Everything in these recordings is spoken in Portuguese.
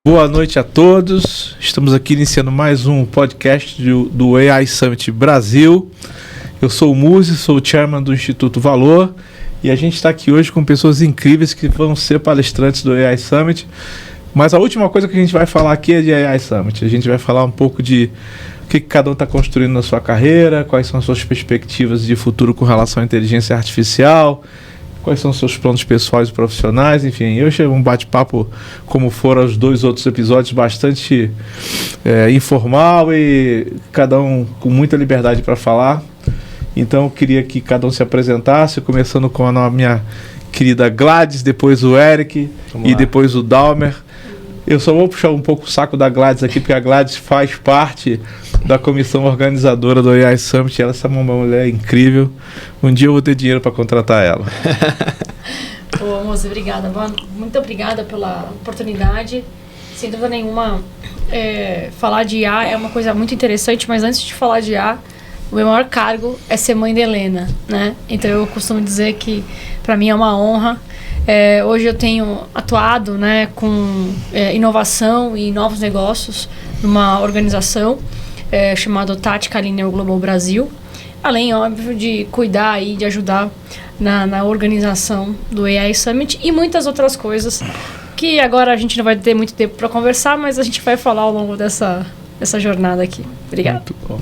Boa noite a todos. Estamos aqui iniciando mais um podcast do AI Summit Brasil. Eu sou o Muzi, sou o chairman do Instituto Valor e a gente está aqui hoje com pessoas incríveis que vão ser palestrantes do AI Summit. Mas a última coisa que a gente vai falar aqui é de AI Summit. A gente vai falar um pouco de o que cada um está construindo na sua carreira, quais são as suas perspectivas de futuro com relação à inteligência artificial, quais são os seus planos pessoais e profissionais, enfim. Hoje é um bate-papo, como foram os dois outros episódios, bastante informal e cada um com muita liberdade para falar. Então eu queria que cada um se apresentasse, começando com a minha querida Gladys, depois o Eric e depois o Dalmer. Eu só vou puxar um pouco o saco da Gladys aqui, porque a Gladys faz parte da comissão organizadora do AI Summit. Ela é uma mulher incrível. Um dia eu vou ter dinheiro para contratar ela. Ô, moça, obrigada. Muito obrigada pela oportunidade. Sem dúvida nenhuma, falar de IA é uma coisa muito interessante, mas antes de falar de IA, o meu maior cargo é ser mãe da Helena, né? Então eu costumo dizer que para mim é uma honra. Hoje eu tenho atuado, né, com inovação e novos negócios numa organização chamada Tática Linear Global Brasil, além, óbvio, de cuidar e de ajudar na organização do AI Summit e muitas outras coisas que agora a gente não vai ter muito tempo para conversar, mas a gente vai falar ao longo dessa jornada aqui. Obrigada. Muito bom.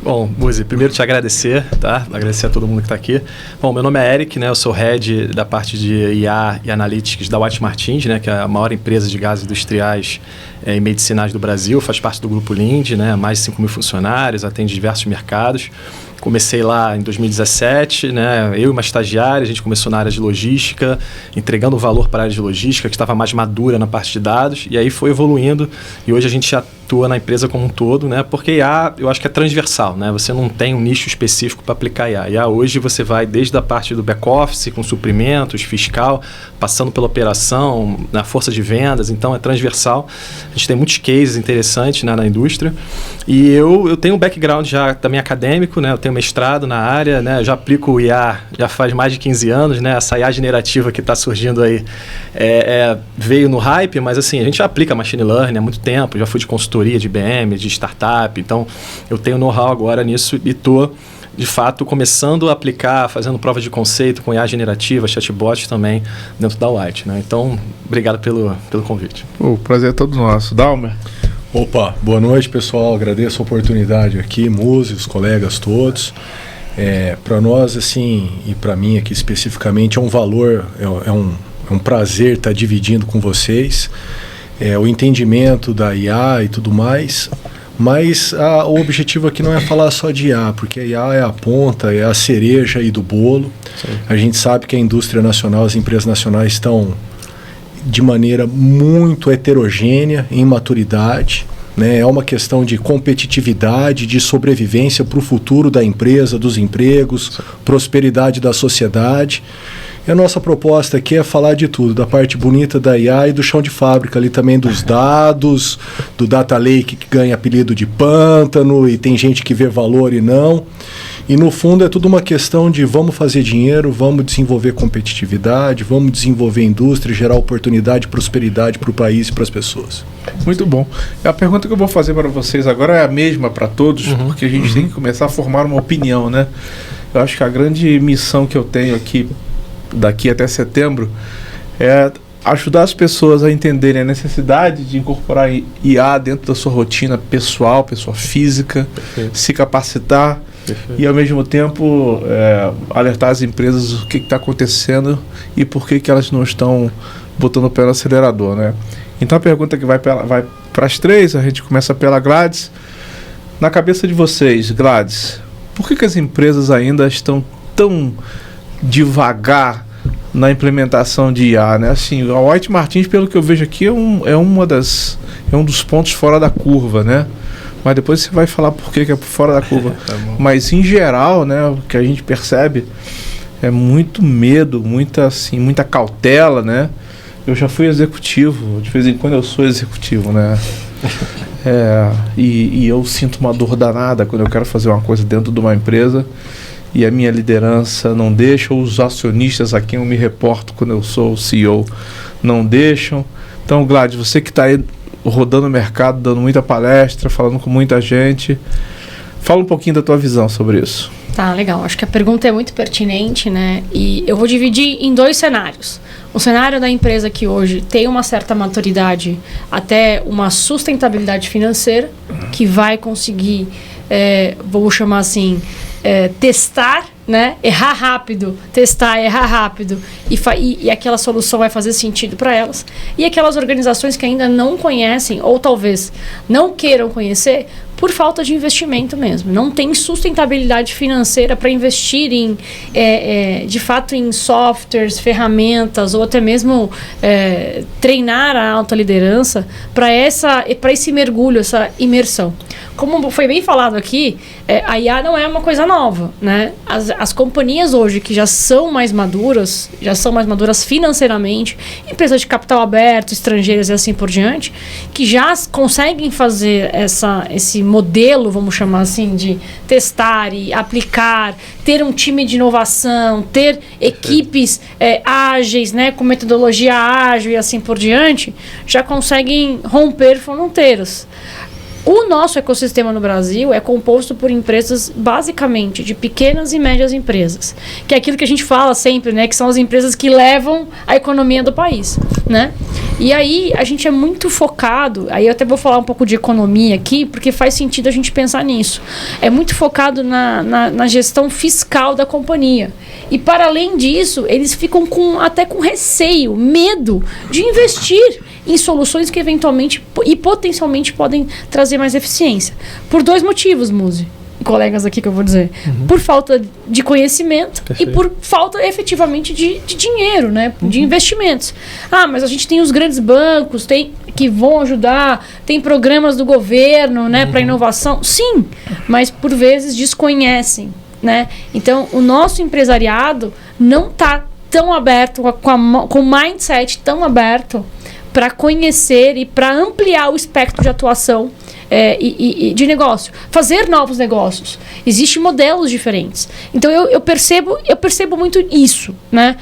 Bom, Muzi, primeiro te agradecer, tá? Agradecer a todo mundo que está aqui. Bom, meu nome é Eric, né? Eu sou head da parte de IA e Analytics da White Martins, né? Que é a maior empresa de gases industriais e medicinais do Brasil. Faz parte do Grupo Linde, né? Mais de 5 mil funcionários, atende diversos mercados. Comecei lá em 2017, né? Eu e uma estagiária, a gente começou na área de logística, entregando valor para a área de logística, que estava mais madura na parte de dados, e aí foi evoluindo, e hoje a gente atua na empresa como um todo, né? Porque IA, eu acho que é transversal, né? Você não tem um nicho específico para aplicar IA. IA hoje você vai desde a parte do back-office, com suprimentos, fiscal, passando pela operação, na força de vendas, então é transversal. A gente tem muitos cases interessantes, né, na indústria, e eu tenho um background já também acadêmico, né? Eu tenho mestrado na área, né? Eu já aplico o IA já faz mais de 15 anos, né? Essa IA generativa que está surgindo aí veio no hype, mas assim, a gente já aplica machine learning há muito tempo, já fui de consultoria de IBM, de startup, então eu tenho know-how agora nisso e estou, de fato, começando a aplicar, fazendo prova de conceito com IA generativa, chatbot também dentro da White, né? Então, obrigado pelo convite. O prazer é todo nosso. Dalmer? Opa, boa noite, pessoal. Agradeço a oportunidade aqui, Muzi, os colegas todos. Para nós, assim, e para mim aqui especificamente, é um valor, é um prazer estar dividindo com vocês o entendimento da IA e tudo mais. Mas o objetivo aqui não é falar só de IA, porque a IA é a ponta, é a cereja aí do bolo. Sim. A gente sabe que a indústria nacional, as empresas nacionais estão de maneira muito heterogênea em maturidade, né? É uma questão de competitividade, de sobrevivência para o futuro da empresa, dos empregos, prosperidade da sociedade. E a nossa proposta aqui é falar de tudo, da parte bonita da IA e do chão de fábrica ali também, dos dados, do data lake que ganha apelido de pântano e tem gente que vê valor e não. E no fundo é tudo uma questão de vamos fazer dinheiro, vamos desenvolver competitividade, vamos desenvolver indústria, gerar oportunidade e prosperidade para o país e para as pessoas. Muito bom. A pergunta que eu vou fazer para vocês agora é a mesma para todos, porque a gente tem que começar a formar uma opinião, né? Eu acho que a grande missão que eu tenho aqui, daqui até setembro, é ajudar as pessoas a entenderem a necessidade de incorporar IA dentro da sua rotina pessoal, pessoa física, se capacitar. Perfeito. E ao mesmo tempo alertar as empresas o que está acontecendo e por que elas não estão botando o pé no acelerador, né? Então a pergunta que vai para as três, a gente começa pela Gladys. Na cabeça de vocês, Gladys, por que as empresas ainda estão tão devagar na implementação de IA, né? Assim, a White Martins, pelo que eu vejo aqui, é um dos pontos fora da curva, né? Mas depois você vai falar por que é fora da curva. Tá bom. Mas em geral, né, o que a gente percebe é muito medo, muita cautela, né? Eu já fui executivo, de vez em quando eu sou executivo, né? E eu sinto uma dor danada quando eu quero fazer uma coisa dentro de uma empresa e a minha liderança não deixa, ou os acionistas a quem eu me reporto quando eu sou o CEO não deixam. Então, Gladys, você que está aí rodando o mercado, dando muita palestra, falando com muita gente, fala um pouquinho da tua visão sobre isso. Tá, legal. Acho que a pergunta é muito pertinente, né? E eu vou dividir em 2 cenários. O cenário da empresa que hoje tem uma certa maturidade, até uma sustentabilidade financeira, que vai conseguir, vou chamar assim, testar, né? Errar rápido, testar, errar rápido, e aquela solução vai fazer sentido para elas. E aquelas organizações que ainda não conhecem, ou talvez não queiram conhecer, por falta de investimento mesmo. Não tem sustentabilidade financeira para investir em, de fato, em softwares, ferramentas, ou até mesmo treinar a alta liderança para esse mergulho, essa imersão. Como foi bem falado aqui, a IA não é uma coisa nova, né? As companhias hoje que já são mais maduras financeiramente, empresas de capital aberto, estrangeiras e assim por diante, que já conseguem fazer esse modelo, vamos chamar assim, de testar e aplicar, ter um time de inovação, ter equipes ágeis, né, com metodologia ágil e assim por diante, já conseguem romper fronteiras. O nosso ecossistema no Brasil é composto por empresas basicamente de pequenas e médias empresas, que é aquilo que a gente fala sempre, né, que são as empresas que levam a economia do país, né? E aí a gente é muito focado, aí eu até vou falar um pouco de economia aqui, porque faz sentido a gente pensar nisso. É muito focado na gestão fiscal da companhia. E para além disso, eles ficam até com receio, medo de investir em soluções que eventualmente e potencialmente podem trazer mais eficiência. Por 2 motivos, Muzi, colegas aqui que eu vou dizer. Por falta de conhecimento. Perfeito. E por falta efetivamente de dinheiro, né? De investimentos. Mas a gente tem os grandes bancos, que vão ajudar, tem programas do governo, né, para inovação. Sim, mas por vezes desconhecem, né? Então, o nosso empresariado não está tão aberto, com o mindset tão aberto para conhecer e para ampliar o espectro de atuação e de negócio. Fazer novos negócios. Existem modelos diferentes. Então, eu percebo muito isso, né?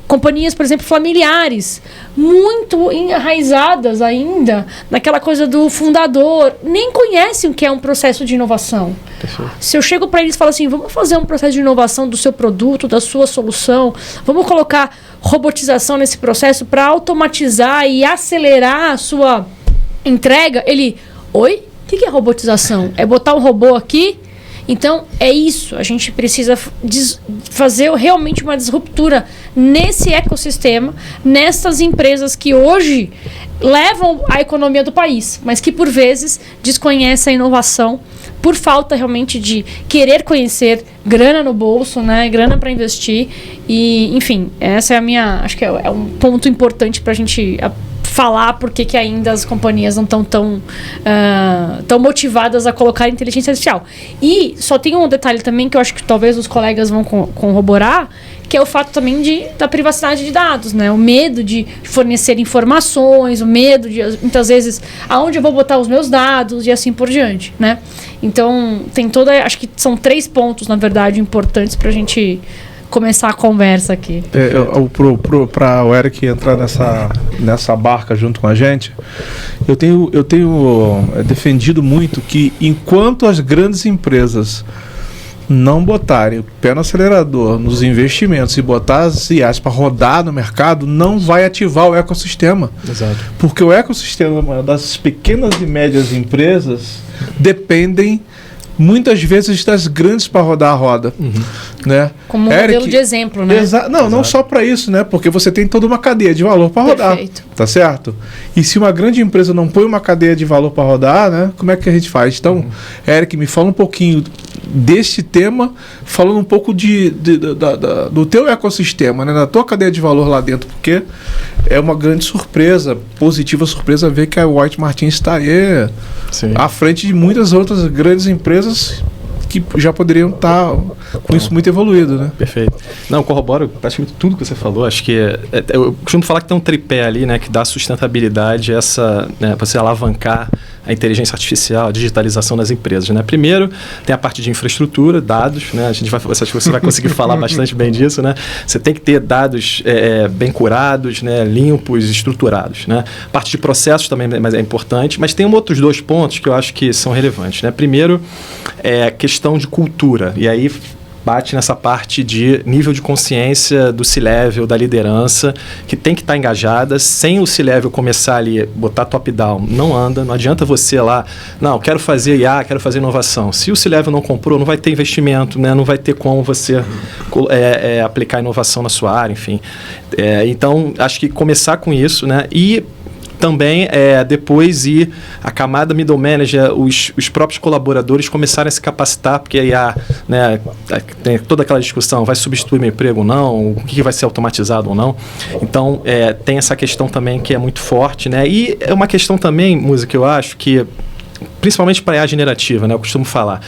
Companhias, por exemplo, familiares, muito enraizadas ainda naquela coisa do fundador, nem conhecem o que é um processo de inovação. Perfeito. Se eu chego para eles e falo assim, vamos fazer um processo de inovação do seu produto, da sua solução, vamos colocar robotização nesse processo para automatizar e acelerar a sua entrega, oi? O que é robotização? É botar um robô aqui? Então, é isso. A gente precisa fazer realmente uma disruptura nesse ecossistema, nessas empresas que hoje levam a economia do país, mas que, por vezes, desconhecem a inovação por falta realmente de querer conhecer, grana no bolso, né? Grana para investir. E, enfim, essa é acho que é um ponto importante para a gente falar porque que ainda as companhias não estão tão motivadas a colocar inteligência artificial. E só tem um detalhe também que eu acho que talvez os colegas vão corroborar, que é o fato também da privacidade de dados, né? O medo de fornecer informações, o medo de, muitas vezes, aonde eu vou botar os meus dados e assim por diante, né? Então, tem acho que são 3 pontos, na verdade, importantes para a gente começar a conversa aqui. Para o Eric entrar nessa barca junto com a gente, eu tenho defendido muito que enquanto as grandes empresas não botarem o pé no acelerador nos investimentos e botar as IAs para rodar no mercado, não vai ativar o ecossistema. Exato. Porque o ecossistema das pequenas e médias empresas dependem muitas vezes das grandes para rodar a roda, né? Como um modelo de exemplo, né? Não só para isso, né? Porque você tem toda uma cadeia de valor para rodar. Perfeito. Tá certo? E se uma grande empresa não põe uma cadeia de valor para rodar, né? Como é que a gente faz? Então, Eric, me fala um pouquinho deste tema, falando um pouco do teu ecossistema, né? Da tua cadeia de valor lá dentro, porque é uma grande surpresa, positiva surpresa ver que a White Martins está aí à frente de muitas outras grandes empresas que já poderiam estar com isso muito evoluído, né? Perfeito. Não, corroboro praticamente tudo que você falou. Acho que eu costumo falar que tem um tripé ali, né, que dá sustentabilidade, né, para você alavancar a inteligência artificial, a digitalização das empresas, né? Primeiro, tem a parte de infraestrutura, dados, né? Acho que você vai conseguir falar bastante bem disso, né? Você tem que ter dados bem curados, né? Limpos, estruturados, né? Parte de processos também é importante, mas tem outros 2 pontos que eu acho que são relevantes, né? Primeiro, é questão de cultura, e aí bate nessa parte de nível de consciência do C-Level, da liderança, que tem que estar engajada. Sem o C-Level começar ali, botar top-down, não anda. Não adianta você lá, não, quero fazer IA, quero fazer inovação. Se o C-Level não comprou, não vai ter investimento, né? Não vai ter como você aplicar inovação na sua área, enfim. Então, acho que começar com isso, né? E também depois a camada middle manager, os próprios colaboradores começarem a se capacitar, porque aí tem toda aquela discussão, vai substituir meu emprego ou não, o que vai ser automatizado ou não. Então, tem essa questão também que é muito forte, né? E é uma questão também, Música, eu acho que principalmente para a IA generativa, né? Eu costumo falar.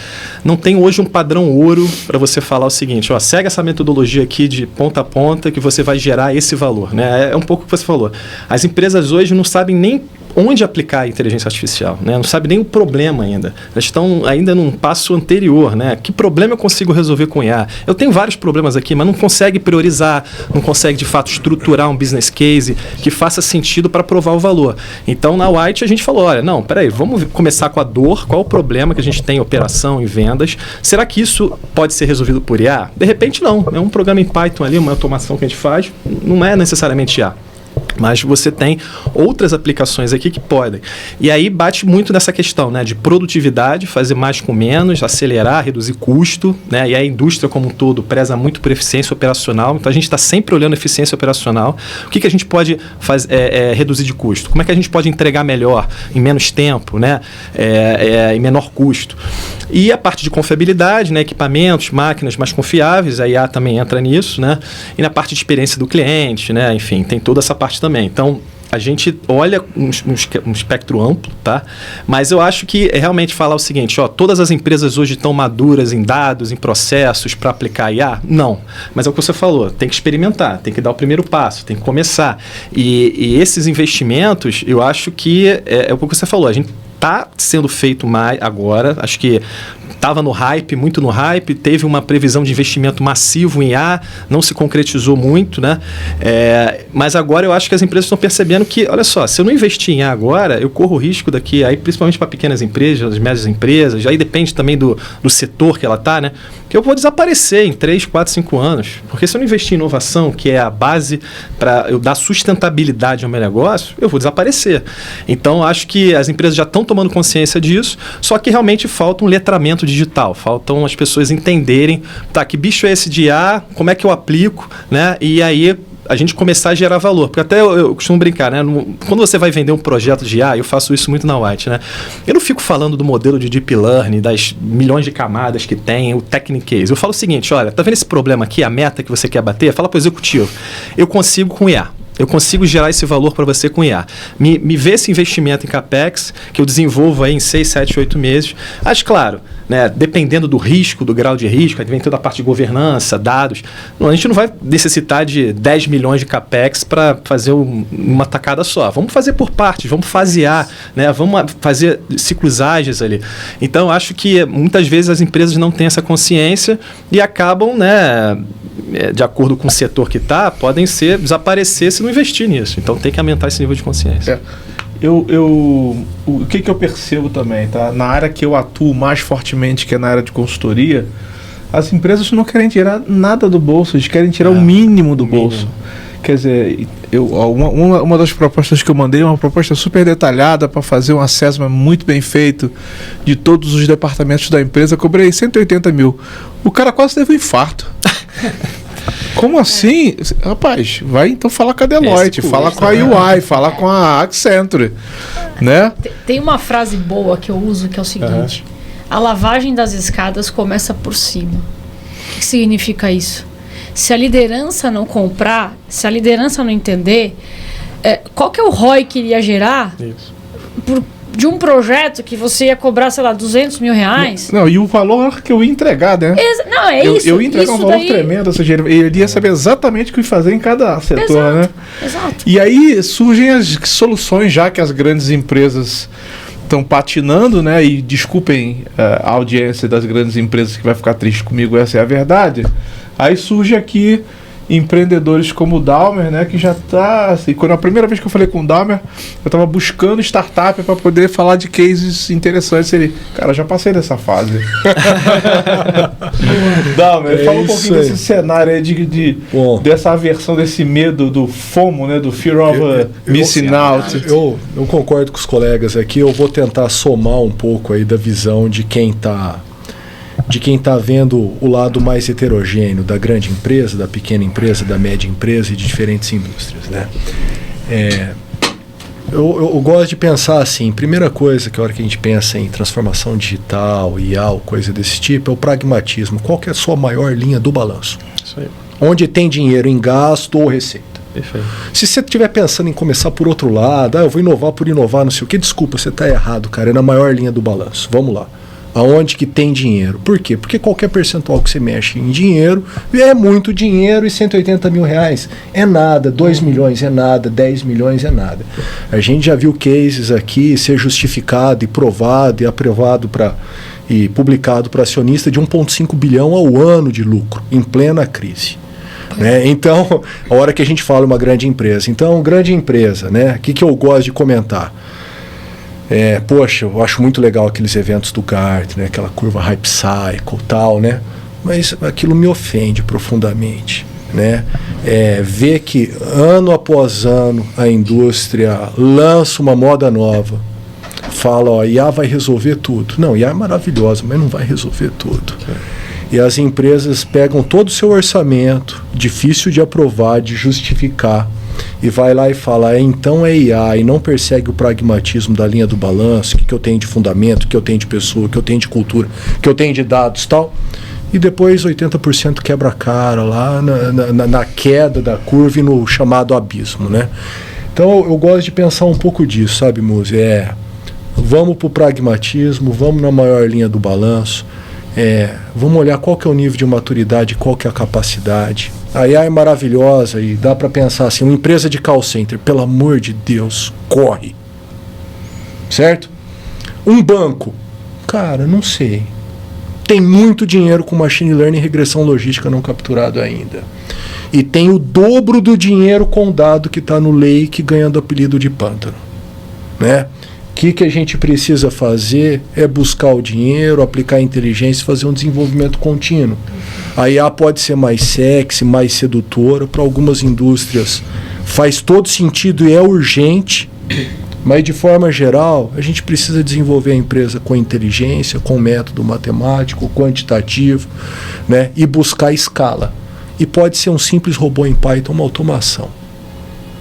Não tem hoje um padrão ouro para você falar o seguinte, segue essa metodologia aqui de ponta a ponta que você vai gerar esse valor, né? É um pouco o que você falou. As empresas hoje não sabem nem onde aplicar a inteligência artificial, né? Não sabe nem o problema ainda. Elas estão ainda num passo anterior, né? Que problema eu consigo resolver com IA? Eu tenho vários problemas aqui, mas não consegue priorizar, não consegue de fato estruturar um business case que faça sentido para provar o valor. Então, na White a gente falou, olha, não, peraí, vamos começar com a dor, qual o problema que a gente tem em operação, em vendas? Será que isso pode ser resolvido por IA? De repente não, é um programa em Python ali, uma automação que a gente faz, não é necessariamente IA. Mas você tem outras aplicações aqui que podem. E aí bate muito nessa questão, né, de produtividade, fazer mais com menos, acelerar, reduzir custo, né? E a indústria como um todo preza muito por eficiência operacional. Então a gente está sempre olhando eficiência operacional. O que a gente pode reduzir de custo? Como é que a gente pode entregar melhor, em menos tempo, né? Em menor custo? E a parte de confiabilidade, né? Equipamentos, máquinas mais confiáveis, a IA também entra nisso, né? E na parte de experiência do cliente, né? Enfim, tem toda essa parte também. Então, a gente olha um espectro amplo, tá? Mas eu acho que é realmente falar o seguinte, todas as empresas hoje estão maduras em dados, em processos para aplicar IA? Não. Mas é o que você falou, tem que experimentar, tem que dar o primeiro passo, tem que começar. E esses investimentos, eu acho que é o que você falou, a gente está sendo feito mais agora, acho que estava no hype, muito no hype, teve uma previsão de investimento massivo em IA, não se concretizou muito, né? Mas agora eu acho que as empresas estão percebendo que, olha só, se eu não investir em IA agora, eu corro o risco daqui, aí principalmente para pequenas empresas, médias empresas, aí depende também do setor que ela está, né? Que eu vou desaparecer em 3, 4, 5 anos. Porque se eu não investir em inovação, que é a base para eu dar sustentabilidade ao meu negócio, eu vou desaparecer. Então, acho que as empresas já estão tomando consciência disso, só que realmente falta um letramento digital, faltam as pessoas entenderem, que bicho é esse de IA, como é que eu aplico, né? E aí a gente começar a gerar valor. Porque até eu costumo brincar, né? Quando você vai vender um projeto de IA, eu faço isso muito na White, né? Eu não fico falando do modelo de Deep Learning, das milhões de camadas que tem, o Technical Case. Eu falo o seguinte, olha, tá vendo esse problema aqui, a meta que você quer bater? Fala para o executivo, eu consigo com IA. Eu consigo gerar esse valor para você com IA. Me vê esse investimento em CAPEX, que eu desenvolvo aí em 6, 7, 8 meses. Mas, claro, né, dependendo do risco, do grau de risco, aí vem toda a parte de governança, dados. A gente não vai necessitar de 10 milhões de CAPEX para fazer uma tacada só. Vamos fazer por partes, vamos fasear, né, vamos fazer ciclos ágeis ali. Então, acho que muitas vezes as empresas não têm essa consciência e acabam, né, de acordo com o setor que está, podem desaparecer se não investir nisso. Então tem que aumentar esse nível de consciência. O que eu percebo também, tá? Na área que eu atuo mais fortemente, que é na área de consultoria, as empresas não querem tirar nada do bolso, eles querem tirar o mínimo do bolso. Quer dizer, uma das propostas que eu mandei é uma proposta super detalhada para fazer um assessment muito bem feito de todos os departamentos da empresa. Cobrei 180 mil. O cara quase teve um infarto. Como assim? Rapaz, vai então falar com a Deloitte, fala com a UI, fala com a Accenture, né? Tem uma frase boa que eu uso que é o seguinte: a lavagem das escadas começa por cima. O que significa isso? Se a liderança não comprar, se a liderança não entender, qual que é o ROI que iria gerar de um projeto que você ia cobrar, sei lá, 200 mil reais? Não, e o valor que eu ia entregar, né? Não, é isso. Eu ia entregar um valor tremendo, ou seja, ele ia saber exatamente o que fazer em cada setor, né? Exato. E aí surgem as soluções, já que as grandes empresas estão patinando, né? E desculpem a audiência das grandes empresas que vai ficar triste comigo, essa é a verdade. Aí surge aqui empreendedores como o Dalmer, né, que já está assim, quando a primeira vez que eu falei com o Dalmer, eu estava buscando startup para poder falar de cases interessantes. Ele, cara, já passei dessa fase. Dalmer, fala um pouquinho desse cenário aí dessa aversão, desse medo do FOMO, né, do Fear of Missing Out. Eu concordo com os colegas aqui. Eu vou tentar somar um pouco aí da visão de quem está vendo o lado mais heterogêneo da grande empresa, da pequena empresa, da média empresa e de diferentes indústrias, né? Eu gosto de pensar assim, primeira coisa que a hora que a gente pensa em transformação digital, IA, coisa desse tipo, é o pragmatismo. Qual que é a sua maior linha do balanço? Isso aí. Onde tem dinheiro em gasto ou receita? Perfeito. Se você estiver pensando em começar por outro lado, eu vou inovar por inovar, não sei o que, desculpa, você está errado, cara, é na maior linha do balanço. Vamos lá. Aonde que tem dinheiro? Por quê? Porque qualquer percentual que você mexe em dinheiro é muito dinheiro, e 180 mil reais é nada, 2 milhões é nada, 10 milhões é nada. A gente já viu cases aqui ser justificado e provado e aprovado e publicado para acionista de 1,5 bilhão ao ano de lucro, em plena crise. Né? Então, a hora que a gente fala uma grande empresa. Então, grande empresa, né? O que eu gosto de comentar? Poxa, eu acho muito legal aqueles eventos do Gartner, né? Aquela curva Hype Cycle e tal, né? Mas aquilo me ofende profundamente, né? Ver que ano após ano a indústria lança uma moda nova, fala, ó, IA vai resolver tudo. Não, IA é maravilhosa, mas não vai resolver tudo. E as empresas pegam todo o seu orçamento, difícil de aprovar, de justificar, e vai lá e fala, então é IA, e não persegue o pragmatismo da linha do balanço, o que eu tenho de fundamento, o que eu tenho de pessoa, o que eu tenho de cultura, o que eu tenho de dados e tal, e depois 80% quebra a cara lá na queda da curva e no chamado abismo, né? Então eu gosto de pensar um pouco disso, sabe, Muzi? Vamos para o pragmatismo, vamos na maior linha do balanço, vamos olhar qual que é o nível de maturidade, qual que é a capacidade. A IA é maravilhosa e dá para pensar assim, uma empresa de call center, pelo amor de Deus, corre. Certo? Um banco, cara, não sei. Tem muito dinheiro com machine learning e regressão logística não capturado ainda. E tem o dobro do dinheiro com dado que está no Lake ganhando apelido de pântano. Né? O que a gente precisa fazer é buscar o dinheiro, aplicar a inteligência e fazer um desenvolvimento contínuo. A IA pode ser mais sexy, mais sedutora, para algumas indústrias faz todo sentido e é urgente, mas de forma geral a gente precisa desenvolver a empresa com inteligência, com método matemático, quantitativo, né, e buscar escala. E pode ser um simples robô em Python, uma automação,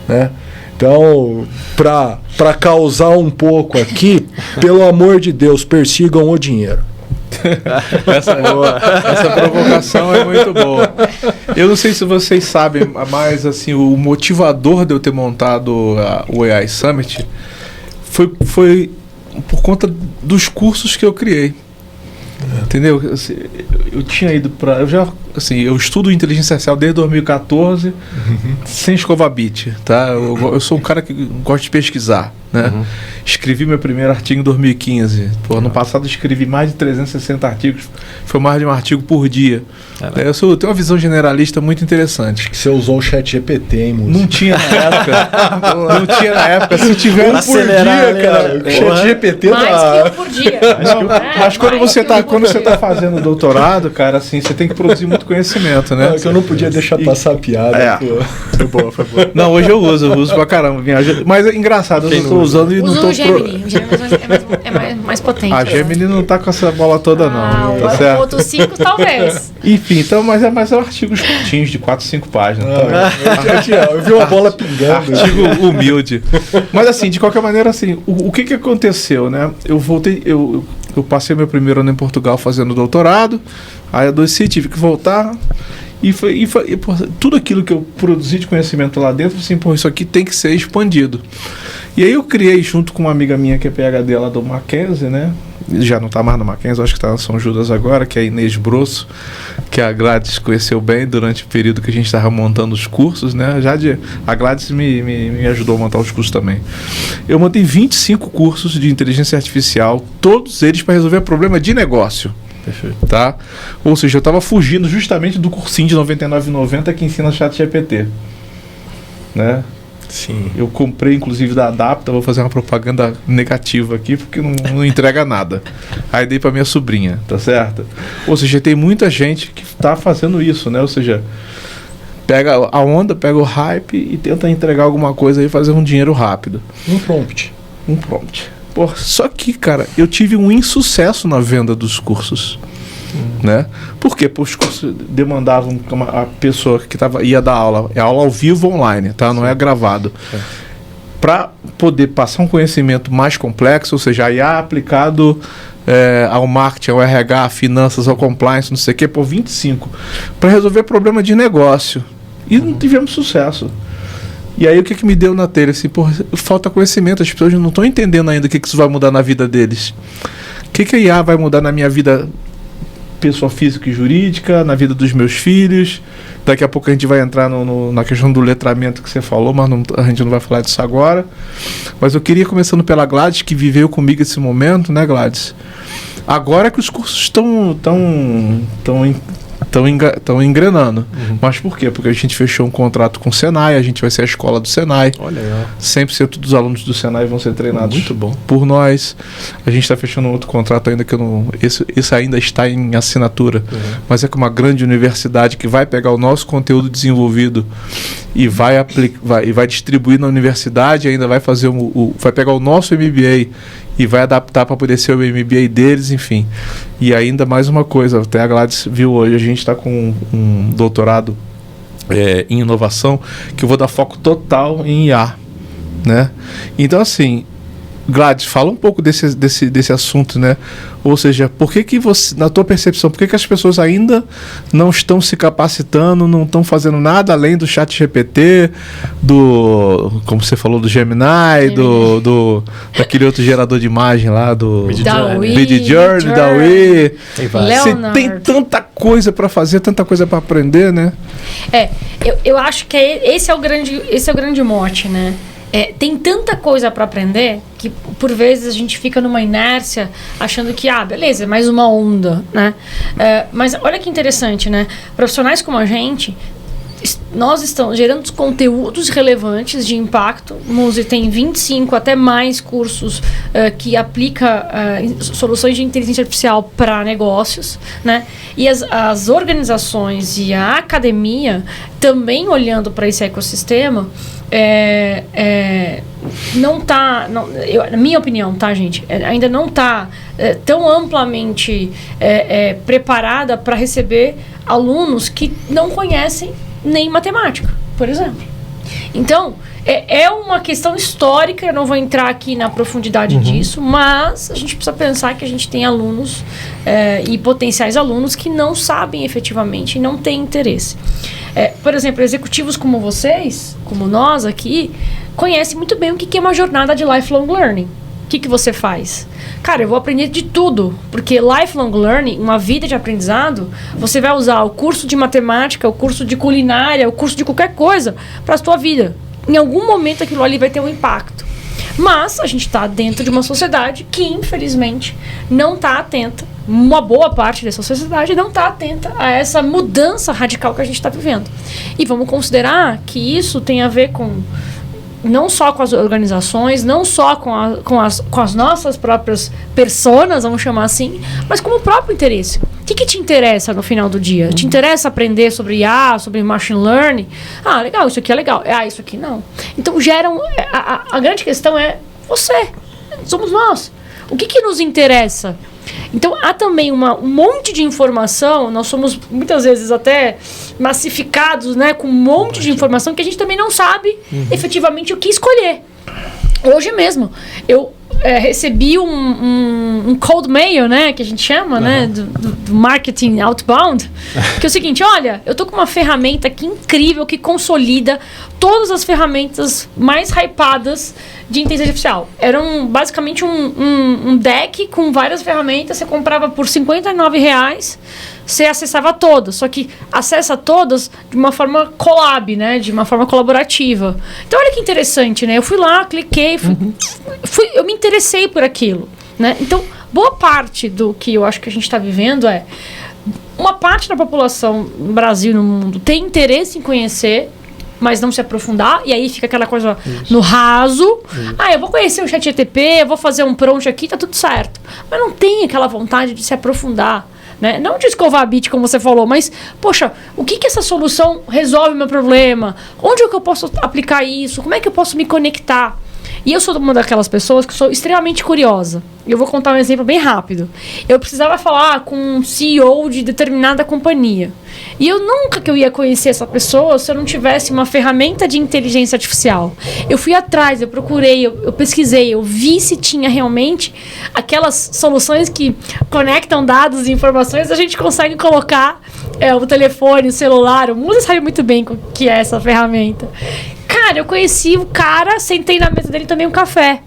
né? Então, para causar um pouco aqui, pelo amor de Deus, persigam o dinheiro. Essa provocação é muito boa. Eu não sei se vocês sabem, mas assim, o motivador de eu ter montado o AI Summit foi por conta dos cursos que eu criei. Entendeu? Assim, eu tinha ido para... eu estudo inteligência artificial desde 2014, sem escovar bit, tá? Eu sou um cara que gosta de pesquisar, né? Escrevi meu primeiro artigo em 2015. No passado escrevi mais de 360 artigos. Foi mais de um artigo por dia. Eu tenho uma visão generalista muito interessante. Você usou o ChatGPT, hein, Muzi? Não tinha na época. Não tinha na época. Se tiver um por dia, cara. O ChatGPT mais que um por dia. Mas quando você tá fazendo doutorado, cara, assim, você tem que produzir muito conhecimento, né? Eu não podia deixar passar a piada. Foi boa. Não, hoje eu uso pra caramba. Mas é engraçado, eu não tô usando e não tô... O Gemini é mais potente. A Gemini não tá com essa bola toda, não. Tá o certo? outro 5 talvez. Enfim, então, mas é artigos curtinhos, de 4, 5 páginas. Eu vi uma bola pingando. Artigo humilde. Mas assim, de qualquer maneira, assim, o que aconteceu, né? Eu voltei, eu passei meu primeiro ano em Portugal fazendo doutorado, aí adoeci, tive que voltar. Pô, tudo aquilo que eu produzi de conhecimento lá dentro, assim, pô, isso aqui tem que ser expandido. E aí eu criei, junto com uma amiga minha que é PhD lá do Mackenzie, né? Já não está mais no Mackenzie, acho que está na São Judas agora, que é a Inês Brosso, que a Gladys conheceu bem durante o período que a gente estava montando os cursos, né? A Gladys me ajudou a montar os cursos também. Eu montei 25 cursos de inteligência artificial, todos eles para resolver problema de negócio. Perfeito. Tá? Ou seja, eu estava fugindo justamente do cursinho de R$ 99,90 que ensina ChatGPT, né? Sim. Eu comprei, inclusive, da Adapta, vou fazer uma propaganda negativa aqui, porque não entrega nada. Aí dei para minha sobrinha, tá certo? Ou seja, tem muita gente que está fazendo isso, né? Ou seja, pega a onda, pega o hype e tenta entregar alguma coisa aí e fazer um dinheiro rápido. Um prompt. Pô, só que, cara, eu tive um insucesso na venda dos cursos. Né? Por quê? Porque os cursos demandavam a pessoa que ia dar aula, é aula ao vivo online, tá? Não é gravado. Para poder passar um conhecimento mais complexo, ou seja, IA aplicado ao marketing, ao RH, finanças, ao compliance, não sei o quê, por 25, para resolver problema de negócio. E não tivemos sucesso. E aí o que me deu na telha? Assim, porra, falta conhecimento, as pessoas não estão entendendo ainda o que isso vai mudar na vida deles. O que a IA vai mudar na minha vida pessoa física e jurídica, na vida dos meus filhos. Daqui a pouco a gente vai entrar na questão do letramento que você falou, mas a gente não vai falar disso agora. Mas eu queria, começando pela Gladys, que viveu comigo esse momento, né, Gladys? Agora que os cursos estão engrenando. Mas por quê? Porque a gente fechou um contrato com o Senai, a gente vai ser a escola do Senai. Olha aí. 100% dos alunos do Senai vão ser treinados muito bom por nós. A gente está fechando outro contrato ainda que eu não... Esse ainda está em assinatura. Mas é com uma grande universidade que vai pegar o nosso conteúdo desenvolvido e vai distribuir na universidade, ainda vai fazer vai pegar o nosso MBA e vai adaptar para poder ser o MBA deles, enfim. E ainda mais uma coisa, até a Gladys viu hoje, a gente está com um doutorado em inovação, que eu vou dar foco total em IA, né? Então, assim, Gladys, fala um pouco desse assunto, né? Ou seja, por que você, na tua percepção, por que as pessoas ainda não estão se capacitando, não estão fazendo nada além do ChatGPT, como você falou, do Gemini, daquele outro gerador de imagem lá, do Midjourney, DALL-E. Você tem tanta coisa para fazer, tanta coisa para aprender, né? Eu acho que esse é o grande mote, né? Tem tanta coisa para aprender que, por vezes, a gente fica numa inércia achando que, beleza, é mais uma onda, né? Mas olha que interessante, né? Profissionais como a gente, nós estamos gerando conteúdos relevantes de impacto. Muse tem 25 até mais cursos que aplica soluções de inteligência artificial para negócios, né? E as organizações e a academia também olhando para esse ecossistema. Na minha opinião, tá, gente? Ainda não está tão amplamente preparada para receber alunos que não conhecem nem matemática, por exemplo. Então, é uma questão histórica, eu não vou entrar aqui na profundidade disso, mas a gente precisa pensar que a gente tem alunos e potenciais alunos que não sabem efetivamente e não têm interesse. Por exemplo, executivos como vocês, como nós aqui, conhecem muito bem o que é uma jornada de lifelong learning. O que você faz? Cara, eu vou aprender de tudo, porque lifelong learning, uma vida de aprendizado, você vai usar o curso de matemática, o curso de culinária, o curso de qualquer coisa para a sua vida. Em algum momento aquilo ali vai ter um impacto. Mas a gente está dentro de uma sociedade que, infelizmente, não está atenta. Uma boa parte dessa sociedade não está atenta a essa mudança radical que a gente está vivendo. E vamos considerar que isso tem a ver com não só com as organizações, não só com as nossas próprias personas, vamos chamar assim, mas com o próprio interesse. O que te interessa no final do dia? Te interessa aprender sobre IA, sobre machine learning? Legal, isso aqui é legal. Isso aqui não. Então a grande questão é você, somos nós. O que nos interessa? Então, há também um monte de informação, nós somos muitas vezes até massificados, né, com um monte de informação que a gente também não sabe efetivamente o que escolher. Hoje mesmo, recebi um cold mail, né, que a gente chama, né, do marketing outbound, que é o seguinte: olha, eu tô com uma ferramenta aqui incrível que consolida todas as ferramentas mais hypadas de inteligência artificial. Era basicamente um deck com várias ferramentas, você comprava por R$59, você acessava todas, só que acessa todas de uma forma collab, né, de uma forma colaborativa. Então olha que interessante, né, eu fui lá, cliquei, eu me interessei por aquilo, né. Então boa parte do que eu acho que a gente está vivendo uma parte da população no Brasil e no mundo tem interesse em conhecer, mas não se aprofundar, e aí fica aquela coisa no raso. Eu vou conhecer o ChatGPT, eu vou fazer um prompt aqui, tá tudo certo. Mas não tem aquela vontade de se aprofundar, né? Não de escovar a bit, como você falou, mas, poxa, o que essa solução resolve o meu problema? Onde é que eu posso aplicar isso? Como é que eu posso me conectar? E eu sou uma daquelas pessoas que sou extremamente curiosa. Eu vou contar um exemplo bem rápido. Eu precisava falar com um CEO de determinada companhia. E eu nunca que eu ia conhecer essa pessoa se eu não tivesse uma ferramenta de inteligência artificial. Eu fui atrás, eu procurei, eu pesquisei, eu vi se tinha realmente aquelas soluções que conectam dados e informações, a gente consegue colocar o telefone, o celular. O Musa sabe muito bem o que é essa ferramenta. Cara, eu conheci o cara, sentei na mesa dele e tomei um café.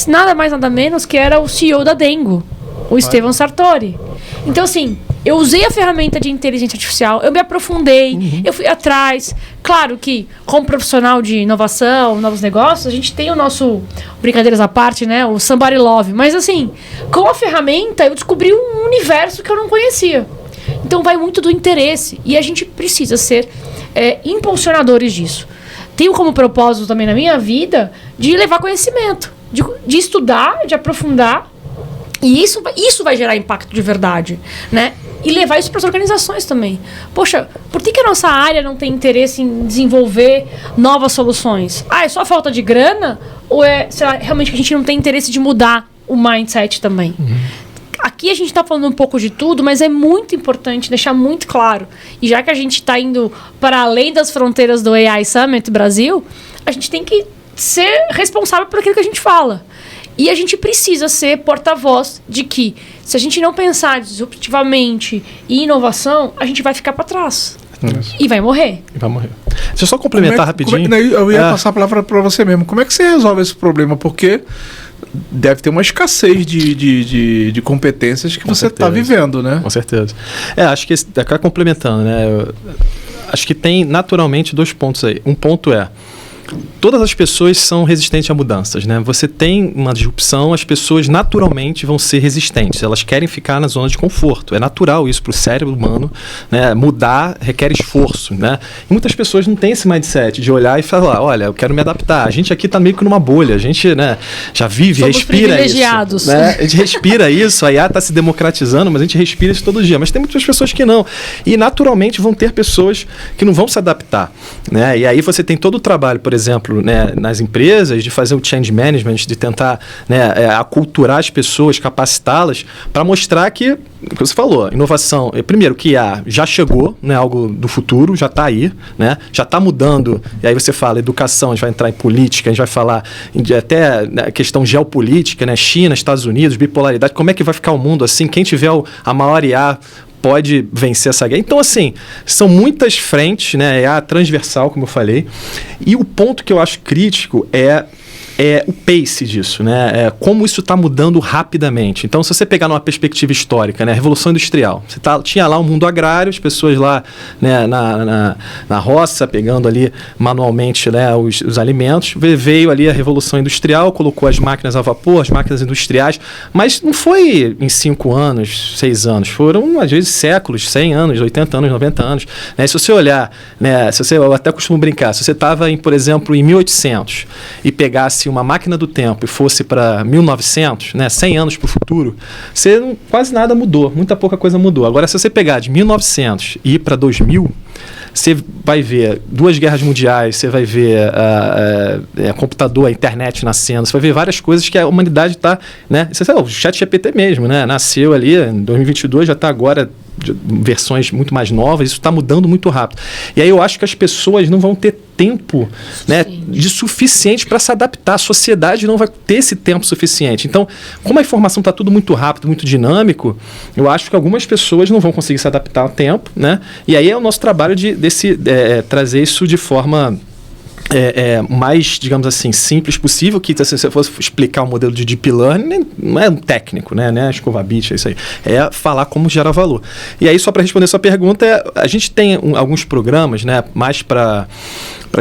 Nada mais, nada menos que era o CEO da Dengo, o Estevão Sartori. Então, assim, eu usei a ferramenta de inteligência artificial, eu me aprofundei, eu fui atrás. Claro que, como profissional de inovação, novos negócios, a gente tem o nosso, brincadeiras à parte, né, o Somebody Love. Mas, assim, com a ferramenta, eu descobri um universo que eu não conhecia. Então, vai muito do interesse. E a gente precisa ser impulsionadores disso. Tenho como propósito também na minha vida de levar conhecimento, de estudar, de aprofundar, e isso vai gerar impacto de verdade, né? E levar isso para as organizações também. Poxa, por que a nossa área não tem interesse em desenvolver novas soluções? É só falta de grana? Ou realmente que a gente não tem interesse de mudar o mindset também? Aqui a gente está falando um pouco de tudo, mas é muito importante deixar muito claro. E já que a gente está indo para além das fronteiras do AI Summit Brasil, a gente tem que ser responsável por aquilo que a gente fala. E a gente precisa ser porta-voz de que, se a gente não pensar disruptivamente em inovação, a gente vai ficar para trás. E vai morrer. Deixa eu só complementar rapidinho. Eu ia passar a palavra para você mesmo. Como é que você resolve esse problema? Porque deve ter uma escassez de competências que você está vivendo, né? Com certeza. Acho que acaba complementando, né? Acho que tem naturalmente 2 pontos aí. Um ponto todas as pessoas são resistentes a mudanças, né? Você tem uma disrupção, as pessoas naturalmente vão ser resistentes. Elas querem ficar na zona de conforto. É natural isso para o cérebro humano, né? Mudar requer esforço, né? E muitas pessoas não têm esse mindset de olhar e falar, olha, eu quero me adaptar. A gente aqui está meio que numa bolha. A gente, né, já vive, somos respira privilegiados. isso. Né? A gente respira isso. A IA está se democratizando, mas a gente respira isso todo dia. Mas tem muitas pessoas que não. E naturalmente vão ter pessoas que não vão se adaptar, né? E aí você tem todo o trabalho, por exemplo, né, nas empresas, de fazer o change management, de tentar, né, aculturar as pessoas, capacitá-las, para mostrar que, o que você falou, inovação, primeiro que já chegou, né, algo do futuro, já está aí, né, já está mudando, e aí você fala educação, a gente vai entrar em política, a gente vai falar até né, questão geopolítica, né, China, Estados Unidos, bipolaridade, como é que vai ficar o mundo assim, quem tiver a maior IA pode vencer essa guerra. Então, assim, são muitas frentes, né? É a transversal, como eu falei. E o ponto que eu acho crítico é o pace disso, né? Como isso está mudando rapidamente. Então, se você pegar numa perspectiva histórica, né? A Revolução Industrial, você tinha lá o mundo agrário, as pessoas lá, né, na roça, pegando ali manualmente, né, os alimentos. Veio ali a Revolução Industrial, colocou as máquinas a vapor, as máquinas industriais, mas não foi em 5 anos, 6 anos, foram às vezes séculos, 100 anos, 80 anos, 90 anos. Né? Se você olhar, né, eu até costumo brincar, se você estava, por exemplo, em 1800 e pegasse uma máquina do tempo e fosse para 1900, né, 100 anos para o futuro, quase nada mudou, muita pouca coisa mudou. Agora, se você pegar de 1900 e ir para 2000, você vai ver 2 guerras mundiais, você vai ver computador, a internet nascendo, você vai ver várias coisas que a humanidade está, né, o ChatGPT mesmo, né, nasceu ali em 2022, já está agora versões muito mais novas, isso está mudando muito rápido. E aí eu acho que as pessoas não vão ter tempo, né, de suficiente para se adaptar. A sociedade não vai ter esse tempo suficiente. Então, como a informação está tudo muito rápido, muito dinâmico, eu acho que algumas pessoas não vão conseguir se adaptar ao tempo, né? E aí é o nosso trabalho de trazer isso de forma mais, digamos assim, simples possível, que se eu fosse explicar o modelo de Deep Learning, não é um técnico, né? Escovar bit, é isso aí. É falar como gera valor. E aí, só para responder a sua pergunta, a gente tem alguns programas, né, mais para,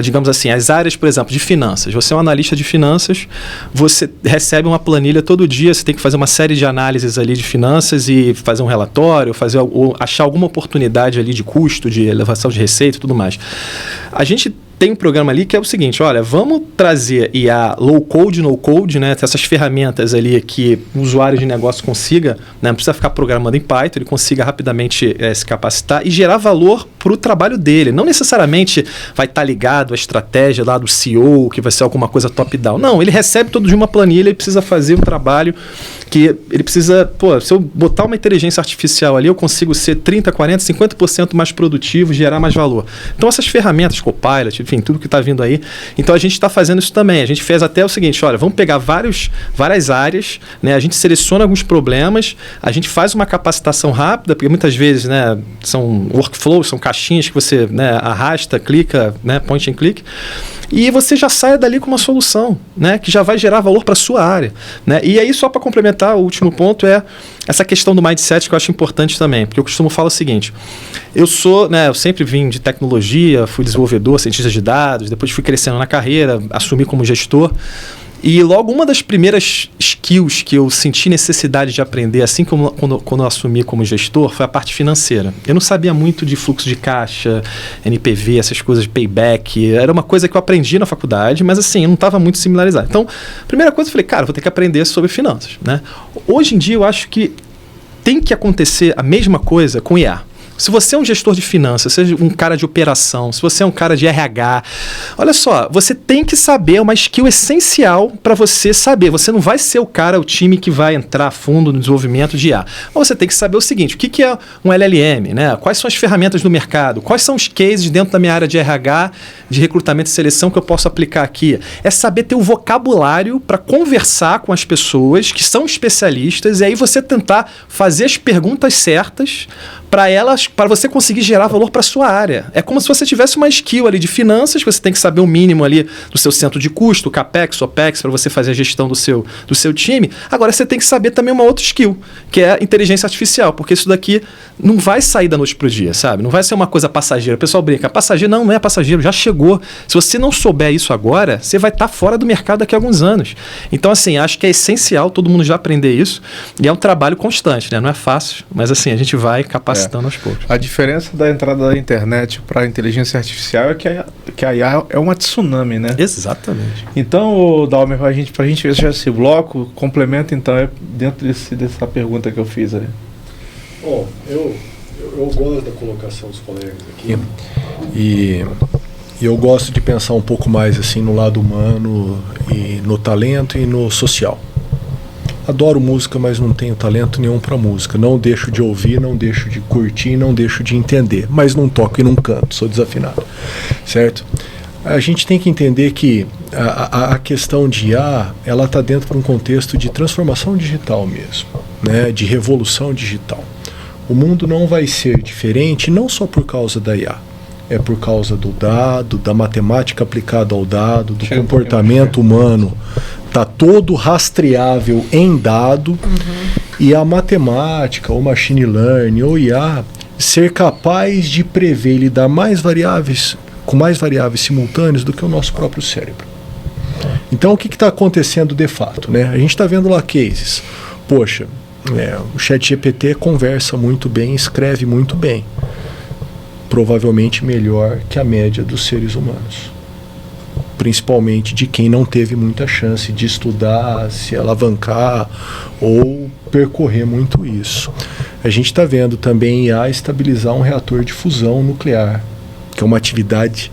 digamos assim, as áreas, por exemplo, de finanças. Você é um analista de finanças, você recebe uma planilha todo dia, você tem que fazer uma série de análises ali de finanças e fazer um relatório, ou achar alguma oportunidade ali de custo, de elevação de receita e tudo mais. A gente tem um programa ali que é o seguinte, olha, vamos trazer IA low code, no code, né, essas ferramentas ali que o usuário de negócio consiga, né, não precisa ficar programando em Python, ele consiga rapidamente se capacitar e gerar valor para o trabalho dele. Não necessariamente vai estar ligado à estratégia lá do CEO, que vai ser alguma coisa top-down. Não, ele recebe todo dia uma planilha, ele precisa fazer um trabalho que ele precisa, se eu botar uma inteligência artificial ali, eu consigo ser 30%, 40%, 50% mais produtivo, gerar mais valor. Então essas ferramentas, Copilot, enfim, tudo que está vindo aí. Então a gente está fazendo isso também. A gente fez até o seguinte, olha, vamos pegar várias áreas, né? A gente seleciona alguns problemas, a gente faz uma capacitação rápida, porque muitas vezes, né, são workflows, são caixinhas que você, né, arrasta, clica, né, point and click, e você já sai dali com uma solução, né, que já vai gerar valor para a sua área, né? E aí, só para complementar, o último ponto é essa questão do mindset, que eu acho importante também, porque eu costumo falar o seguinte, eu sempre vim de tecnologia, fui desenvolvedor, cientista de dados, depois fui crescendo na carreira, assumi como gestor, e logo uma das primeiras skills que eu senti necessidade de aprender, assim como quando eu assumi como gestor, foi a parte financeira. Eu não sabia muito de fluxo de caixa, NPV, essas coisas de payback. Era uma coisa que eu aprendi na faculdade, mas assim, eu não estava muito similarizado. Então, a primeira coisa eu falei, cara, vou ter que aprender sobre finanças, né? Hoje em dia eu acho que tem que acontecer a mesma coisa com IA. Se você é um gestor de finanças, seja um cara de operação, se você é um cara de RH, olha só, você tem que saber, uma skill essencial para você saber. Você não vai ser o time que vai entrar a fundo no desenvolvimento de IA. Mas você tem que saber o seguinte, o que é um LLM, né? Quais são as ferramentas do mercado? Quais são os cases dentro da minha área de RH, de recrutamento e seleção que eu posso aplicar aqui? É saber ter o vocabulário para conversar com as pessoas que são especialistas e aí você tentar fazer as perguntas certas para você conseguir gerar valor para a sua área. É como se você tivesse uma skill ali de finanças, você tem que saber o mínimo ali do seu centro de custo, CAPEX, OPEX, para você fazer a gestão do seu time. Agora, você tem que saber também uma outra skill, que é a inteligência artificial, porque isso daqui não vai sair da noite para o dia, sabe? Não vai ser uma coisa passageira. O pessoal brinca, passageiro não é passageiro, já chegou. Se você não souber isso agora, você vai estar fora do mercado daqui a alguns anos. Então, assim, acho que é essencial todo mundo já aprender isso, e é um trabalho constante, né? Não é fácil, mas assim, a gente vai capacitando aos poucos. A diferença da entrada da internet para a inteligência artificial é que a IA é uma tsunami, né? Exatamente. Então, Dalmer, para a gente fechar esse bloco, complementa então dentro dessa pergunta que eu fiz aí. Bom, eu gosto da colocação dos colegas aqui e eu gosto de pensar um pouco mais assim no lado humano e no talento e no social. Adoro música, mas não tenho talento nenhum para música. Não deixo de ouvir, não deixo de curtir, não deixo de entender. Mas não toco e não canto, sou desafinado. Certo? A gente tem que entender que a questão de IA, ela está dentro de um contexto de transformação digital mesmo, né? De revolução digital. O mundo não vai ser diferente, não só por causa da IA. É por causa do dado, da matemática aplicada ao dado, do comportamento humano. Está todo rastreável em dado, e a matemática, ou machine learning, ou IA, ser capaz de prever e lidar com mais variáveis simultâneas do que o nosso próprio cérebro. Então, o que está acontecendo de fato, né? A gente está vendo lá cases. Poxa, o ChatGPT conversa muito bem, escreve muito bem. Provavelmente melhor que a média dos seres humanos. Principalmente de quem não teve muita chance de estudar, se alavancar ou percorrer muito isso. A gente está vendo também IA estabilizar um reator de fusão nuclear, que é uma atividade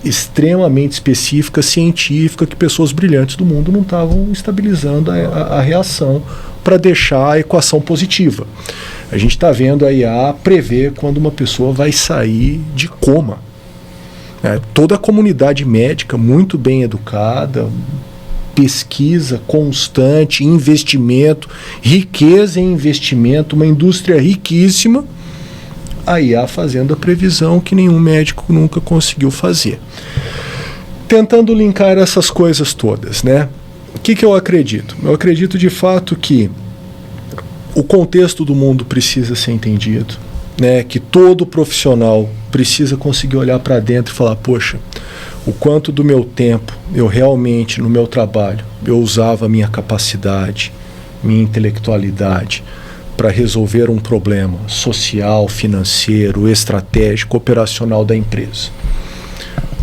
extremamente específica, científica, que pessoas brilhantes do mundo não estavam estabilizando a reação para deixar a equação positiva. A gente está vendo a IA prever quando uma pessoa vai sair de coma. Toda a comunidade médica muito bem educada, pesquisa constante, investimento, riqueza em investimento, uma indústria riquíssima, a IA fazendo a previsão que nenhum médico nunca conseguiu fazer. Tentando linkar essas coisas todas, né? O que eu acredito? Eu acredito de fato que o contexto do mundo precisa ser entendido, né? Que todo profissional precisa conseguir olhar para dentro e falar, poxa, o quanto do meu tempo eu realmente, no meu trabalho, eu usava a minha capacidade, minha intelectualidade para resolver um problema social, financeiro, estratégico, operacional da empresa.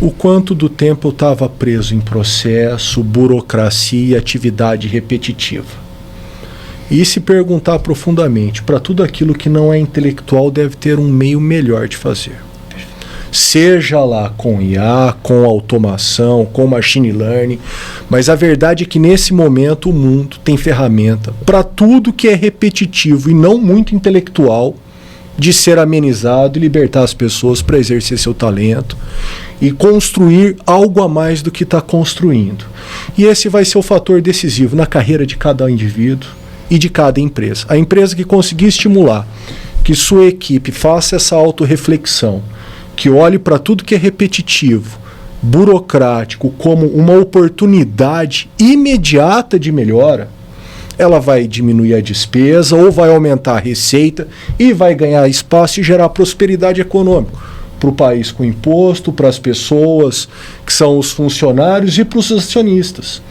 O quanto do tempo eu estava preso em processo, burocracia e atividade repetitiva. E se perguntar profundamente, para tudo aquilo que não é intelectual deve ter um meio melhor de fazer. Seja lá com IA, com automação, com machine learning, mas a verdade é que nesse momento o mundo tem ferramenta para tudo que é repetitivo e não muito intelectual de ser amenizado e libertar as pessoas para exercer seu talento e construir algo a mais do que está construindo. E esse vai ser o fator decisivo na carreira de cada indivíduo e de cada empresa. A empresa que conseguir estimular que sua equipe faça essa autorreflexão, que olhe para tudo que é repetitivo, burocrático, como uma oportunidade imediata de melhora, ela vai diminuir a despesa ou vai aumentar a receita e vai ganhar espaço e gerar prosperidade econômica para o país com imposto, para as pessoas que são os funcionários e para os acionistas.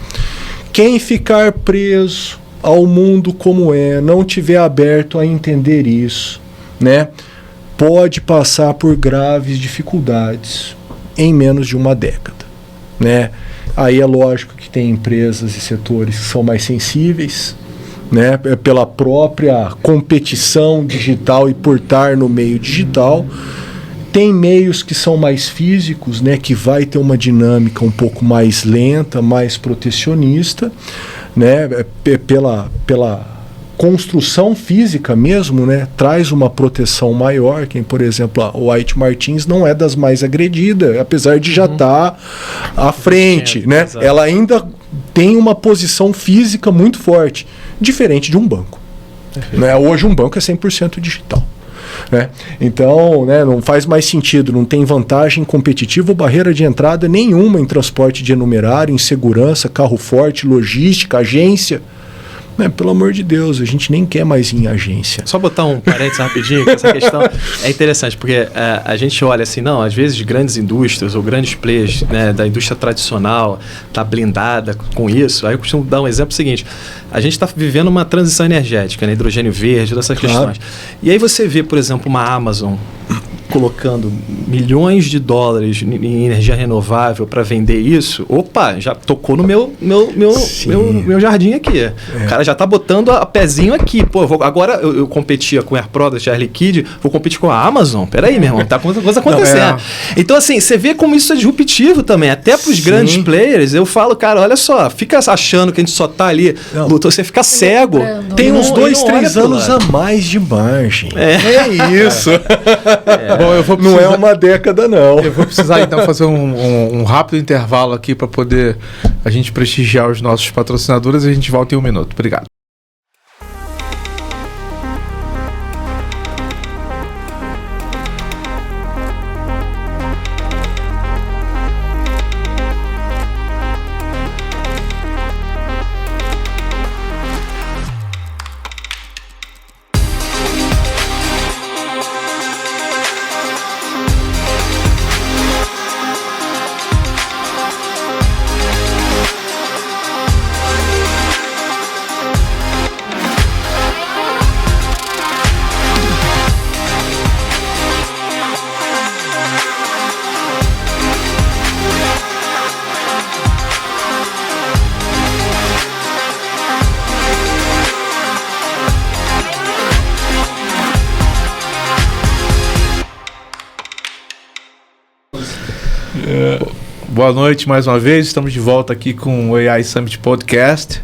Quem ficar preso ao mundo como não tiver aberto a entender isso, né, pode passar por graves dificuldades em menos de uma década, né? Aí é lógico que tem empresas e setores que são mais sensíveis, né, pela própria competição digital e por estar no meio digital. Tem meios que são mais físicos, né, que vai ter uma dinâmica um pouco mais lenta, mais protecionista, né, pela construção física mesmo, né, traz uma proteção maior. Quem, por exemplo, a White Martins não é das mais agredidas, apesar de já estar à frente, né? Exato. Ela ainda tem uma posição física muito forte, diferente de um banco. Né? Hoje um banco é 100% digital. Né? Então, né, não faz mais sentido, não tem vantagem competitiva ou barreira de entrada nenhuma em transporte de enumerário, em segurança, carro forte, logística, agência. Pelo amor de Deus, a gente nem quer mais ir em agência. Só botar um parênteses rapidinho, que essa questão é interessante, porque a gente olha assim, não, às vezes grandes indústrias ou grandes players, né, da indústria tradicional está blindada com isso. Aí eu costumo dar um exemplo seguinte, a gente está vivendo uma transição energética, né, hidrogênio verde, todas essas questões. E aí você vê, por exemplo, uma Amazon colocando milhões de dólares em energia renovável para vender isso, opa, já tocou no meu jardim aqui. O cara já está botando a pezinho aqui. Pô, agora eu competia com a Air Products, a Air Liquide, vou competir com a Amazon. Peraí, meu irmão, tá coisa acontecendo. Então, assim, você vê como isso é disruptivo também. Até para os grandes players, eu falo, cara, olha só, fica achando que a gente só tá ali, você fica cego. Tem uns 2, 3 anos a mais de margem. É isso. Bom, não é uma década, não. Eu vou precisar, então, fazer um rápido intervalo aqui para poder a gente prestigiar os nossos patrocinadores e a gente volta em 1 minuto. Obrigado. Boa noite mais uma vez, estamos de volta aqui com o AI Summit Podcast,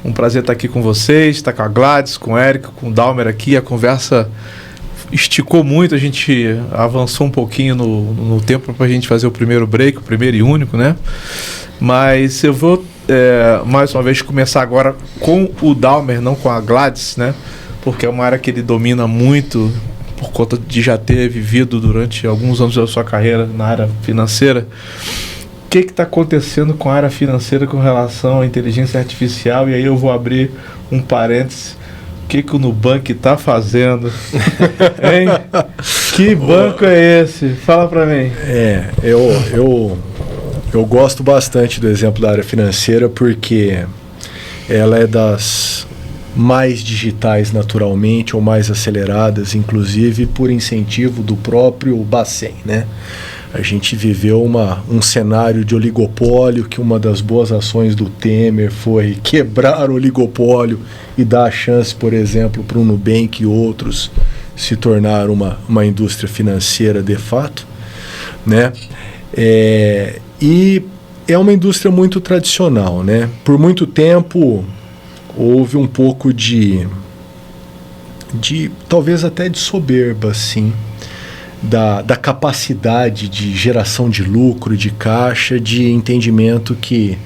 Um prazer estar aqui com vocês, estar com a Gladys, com o Érico, com o Dalmer aqui. A conversa esticou muito, a gente avançou um pouquinho no tempo para a gente fazer o primeiro break, o primeiro e único, né? Mas eu vou, mais uma vez, começar agora com o Dalmer, não com a Gladys, né? Porque é uma área que ele domina muito, por conta de já ter vivido durante alguns anos da sua carreira na área financeira. O que está acontecendo com a área financeira com relação à inteligência artificial? E aí eu vou abrir um parênteses. O que o Nubank está fazendo? Hein? Que banco é esse? Fala para mim. Eu gosto bastante do exemplo da área financeira porque ela é das mais digitais naturalmente ou mais aceleradas, inclusive por incentivo do próprio Bacen, né? A gente viveu um cenário de oligopólio, que uma das boas ações do Temer foi quebrar o oligopólio e dar a chance, por exemplo, para o Nubank e outros se tornar uma indústria financeira de fato, né? E é uma indústria muito tradicional, né? Por muito tempo houve um pouco de talvez até de soberba, sim, da capacidade de geração de lucro, de caixa, de entendimento que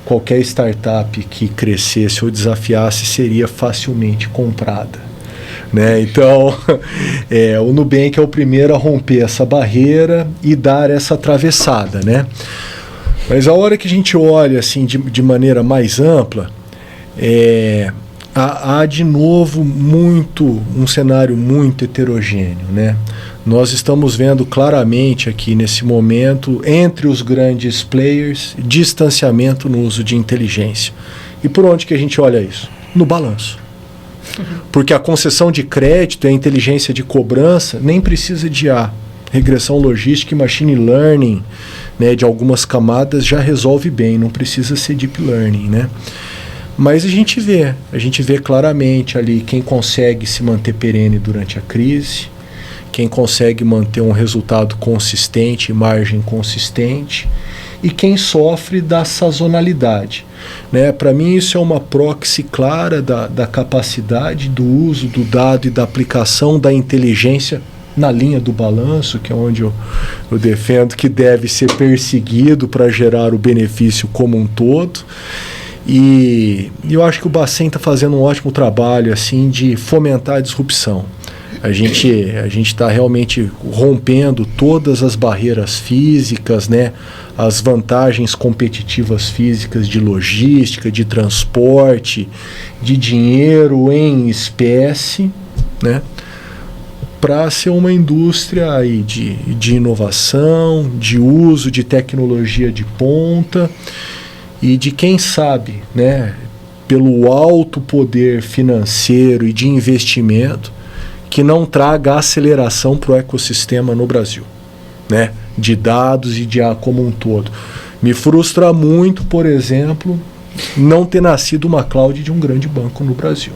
qualquer startup que crescesse ou desafiasse seria facilmente comprada, né? Então, o Nubank é o primeiro a romper essa barreira e dar essa atravessada, né? Mas a hora que a gente olha assim de maneira mais ampla, há de novo um cenário muito heterogêneo, né? Nós estamos vendo claramente aqui nesse momento, entre os grandes players, distanciamento no uso de inteligência. E por onde que a gente olha isso? No balanço. Porque a concessão de crédito e a inteligência de cobrança nem precisa de regressão logística e machine learning, né, de algumas camadas já resolve bem, não precisa ser deep learning, né? Mas a gente vê claramente ali quem consegue se manter perene durante a crise, quem consegue manter um resultado consistente, margem consistente, e quem sofre da sazonalidade, né? Para mim isso é uma proxy clara da capacidade do uso do dado e da aplicação da inteligência na linha do balanço, que é onde eu defendo que deve ser perseguido para gerar o benefício como um todo. E eu acho que o Bacen está fazendo um ótimo trabalho assim de fomentar a disrupção. A gente está realmente rompendo todas as barreiras físicas, né? As vantagens competitivas físicas de logística, de transporte, de dinheiro em espécie, né? Para ser uma indústria aí de inovação, de uso de tecnologia de ponta e de quem sabe, né? Pelo alto poder financeiro e de investimento, que não traga aceleração para o ecossistema no Brasil, né? De dados e de como um todo. Me frustra muito, por exemplo, não ter nascido uma cloud de um grande banco no Brasil,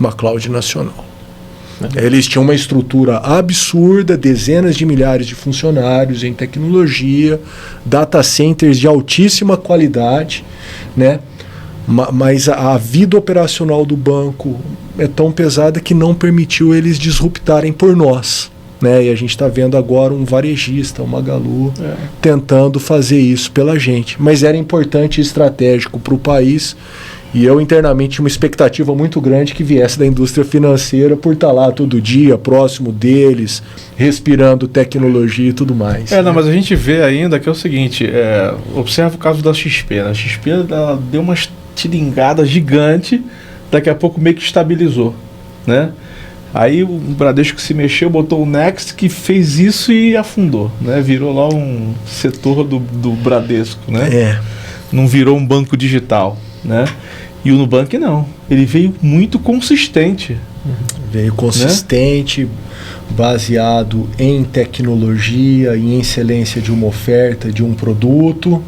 uma cloud nacional. Eles tinham uma estrutura absurda, dezenas de milhares de funcionários em tecnologia, data centers de altíssima qualidade, né? Mas a vida operacional do banco é tão pesada que não permitiu eles disruptarem por nós, né? E a gente está vendo agora um varejista, uma Magalu, tentando fazer isso pela gente. Mas era importante e estratégico para o país. E eu internamente tinha uma expectativa muito grande que viesse da indústria financeira por estar lá todo dia, próximo deles, respirando tecnologia e tudo mais. Não, mas a gente vê ainda que é o seguinte, observa o caso da XP. A XP ela deu uma estilingada gigante, daqui a pouco meio que estabilizou, né? Aí o Bradesco se mexeu, botou o Next, que fez isso e afundou, né? Virou lá um setor do Bradesco, né? Não virou um banco digital, né? E o Nubank não, ele veio muito consistente. Veio consistente, né? Baseado em tecnologia, em excelência de uma oferta, de um produto,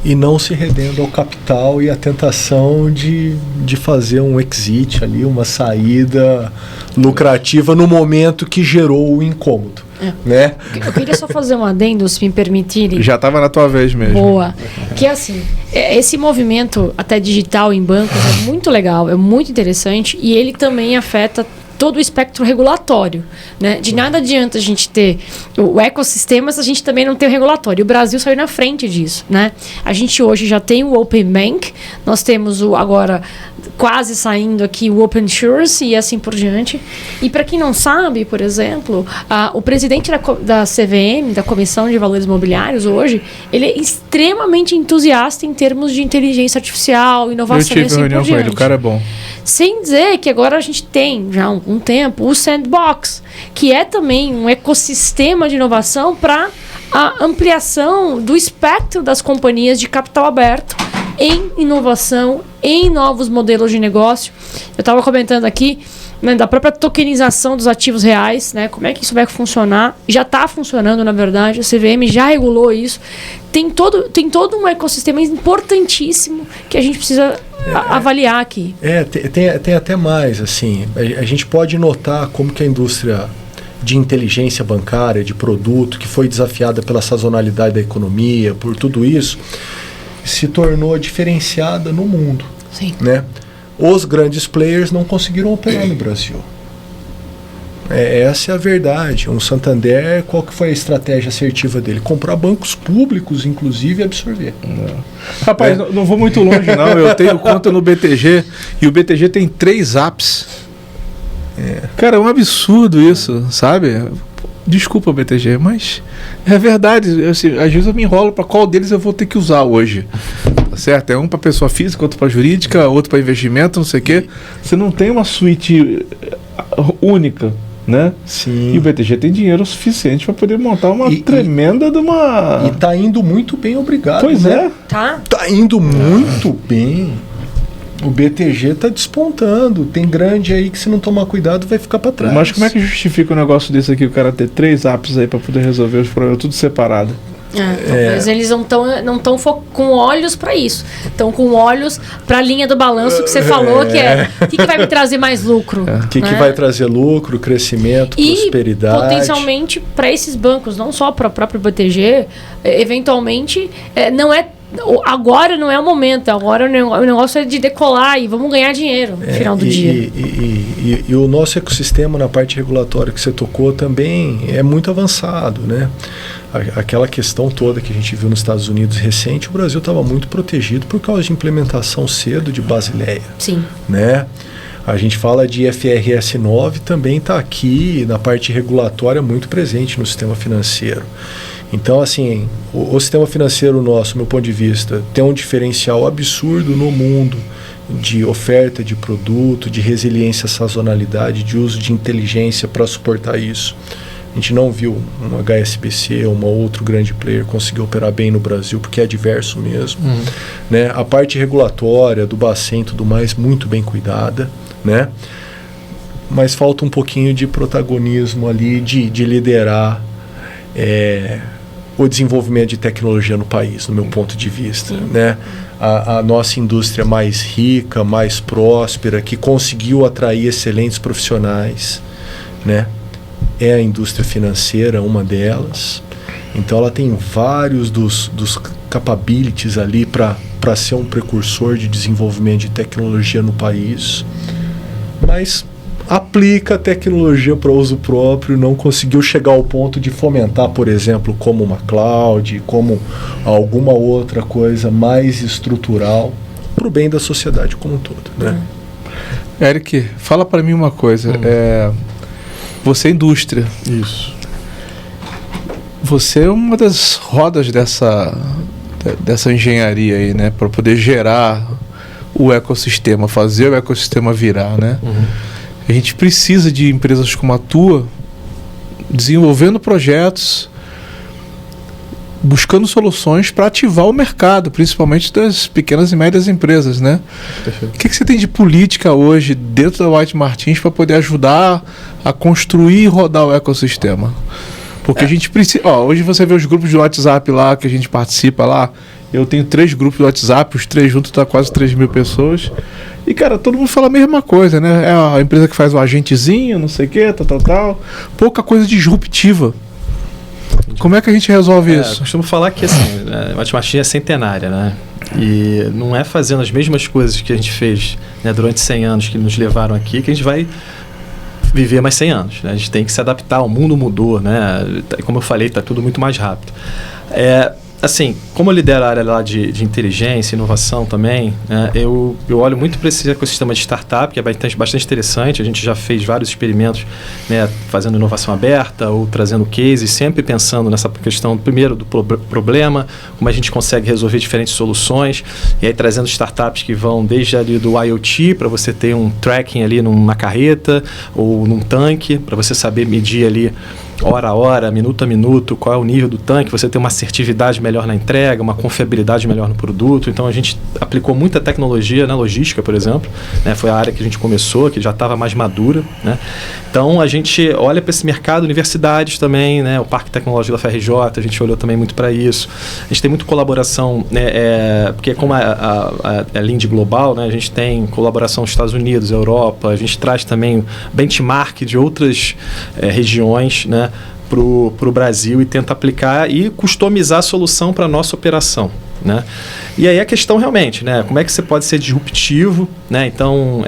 e não se rendendo ao capital e à tentação de fazer um exit ali, uma saída lucrativa no momento que gerou o incômodo. né? Eu queria só fazer um adendo, se me permitirem. Já estava na tua vez mesmo. Boa. Que assim, esse movimento até digital em bancos é muito legal, é muito interessante e ele também afeta todo o espectro regulatório, né? De nada adianta a gente ter o ecossistema se a gente também não tem o regulatório. O Brasil saiu na frente disso, né? A gente hoje já tem o Open Bank, nós temos agora quase saindo aqui o Open Insurance e assim por diante. E para quem não sabe, por exemplo, o presidente da CVM, da Comissão de Valores Mobiliários, hoje, ele é extremamente entusiasta em termos de inteligência artificial, inovação e assim por diante. Eu tive reunião com ele, o cara é bom. Sem dizer que agora a gente tem, já há um tempo, o Sandbox, que é também um ecossistema de inovação para a ampliação do espectro das companhias de capital aberto em inovação, em novos modelos de negócio. Eu estava comentando aqui, né, da própria tokenização dos ativos reais, né, como é que isso vai funcionar. Já está funcionando, na verdade, a CVM já regulou isso. Tem todo um ecossistema importantíssimo que a gente precisa avaliar aqui. Tem até mais, assim, a gente pode notar como que a indústria de inteligência bancária, de produto, que foi desafiada pela sazonalidade da economia, por tudo isso, se tornou diferenciada no mundo. Sim. Né? Os grandes players não conseguiram operar no Brasil. Essa é a verdade. O Santander, qual que foi a estratégia assertiva dele? Comprar bancos públicos, inclusive, e absorver. Rapaz, não vou muito longe, não. Eu tenho conta no BTG e o BTG tem 3 apps. Cara, é um absurdo isso, sabe? Desculpa, BTG, mas é verdade. Assim, às vezes eu me enrolo para qual deles eu vou ter que usar hoje. Tá certo? É um para pessoa física, outro para jurídica, outro para investimento, não sei o quê. Você não tem uma suíte única, né? Sim. E o BTG tem dinheiro suficiente para poder montar uma tremenda de uma... E tá indo muito bem, obrigado. Pois né? Tá indo muito bem. O BTG está despontando. Tem grande aí que, se não tomar cuidado, vai ficar para trás. Mas como é que justifica um negócio desse aqui, o cara ter 3 apps aí para poder resolver os problemas, tudo separado? Mas eles não estão com olhos para isso. Estão com olhos para a linha do balanço que você falou, que é o que vai me trazer mais lucro. O que vai trazer lucro, crescimento, prosperidade. E potencialmente para esses bancos, não só para o próprio BTG, eventualmente agora não é o momento, agora o negócio é de decolar e vamos ganhar dinheiro no final do dia. E o nosso ecossistema na parte regulatória que você tocou também é muito avançado, né? Aquela questão toda que a gente viu nos Estados Unidos recente, o Brasil estava muito protegido por causa de implementação cedo de Basileia. Sim. Né? A gente fala de IFRS 9, também está aqui na parte regulatória muito presente no sistema financeiro. Então, assim, o sistema financeiro nosso, do meu ponto de vista, tem um diferencial absurdo no mundo de oferta de produto, de resiliência à sazonalidade, de uso de inteligência para suportar isso. A gente não viu um HSBC ou um outro grande player conseguir operar bem no Brasil, porque é diverso mesmo. Né? A parte regulatória do Bacen e tudo mais, muito bem cuidada, né? Mas falta um pouquinho de protagonismo ali, de liderar o desenvolvimento de tecnologia no país, no meu ponto de vista. Né? A nossa indústria mais rica, mais próspera, que conseguiu atrair excelentes profissionais, né? É a indústria financeira, uma delas. Então ela tem vários dos capabilities ali para ser um precursor de desenvolvimento de tecnologia no país, mas aplica a tecnologia para uso próprio, não conseguiu chegar ao ponto de fomentar, por exemplo, como uma cloud, como alguma outra coisa mais estrutural para o bem da sociedade como um todo, né? Eric, fala para mim uma coisa. Você é indústria. Isso. Você é uma das rodas dessa engenharia aí, né? Para poder gerar o ecossistema, fazer o ecossistema virar, né? A gente precisa de empresas como a tua desenvolvendo projetos, buscando soluções para ativar o mercado, principalmente das pequenas e médias empresas, né? Perfeito. O que você tem de política hoje dentro da White Martins para poder ajudar a construir e rodar o ecossistema? Porque a gente precisa... hoje você vê os grupos de WhatsApp lá, que a gente participa lá. Eu tenho 3 grupos de WhatsApp, os 3 juntos dá quase 3.000 pessoas. E, cara, todo mundo fala a mesma coisa, né? É a empresa que faz o agentezinho, não sei o quê, tal. Pouca coisa disruptiva. Como é que a gente resolve isso? Eu costumo falar que assim, a White Martins é centenária, né? E não é fazendo as mesmas coisas que a gente fez, né, durante 100 anos que nos levaram aqui que a gente vai viver mais 100 anos. Né? A gente tem que se adaptar, o mundo mudou, né? Como eu falei, está tudo muito mais rápido. Assim, como eu lidero a área lá de inteligência, inovação também, né, eu olho muito para esse ecossistema de startup, que é bastante interessante. A gente já fez vários experimentos, né, fazendo inovação aberta ou trazendo cases, sempre pensando nessa questão, primeiro, do problema, como a gente consegue resolver diferentes soluções, e aí trazendo startups que vão desde ali do IoT, para você ter um tracking ali numa carreta ou num tanque, para você saber medir ali hora a hora, minuto a minuto, qual é o nível do tanque, você ter uma assertividade melhor na entrega, uma confiabilidade melhor no produto. Então a gente aplicou muita tecnologia na logística, por exemplo, né? Foi a área que a gente começou, que já estava mais madura, né? Então a gente olha para esse mercado, universidades também, né? O Parque Tecnológico da FRJ, a gente olhou também muito para isso. A gente tem muita colaboração, né? Porque como a Linde Global, né? A gente tem colaboração nos Estados Unidos, Europa, a gente traz também benchmark de outras regiões, né, para o Brasil e tenta aplicar e customizar a solução para a nossa operação, né? E aí a questão realmente, né, como é que você pode ser disruptivo, né? Então,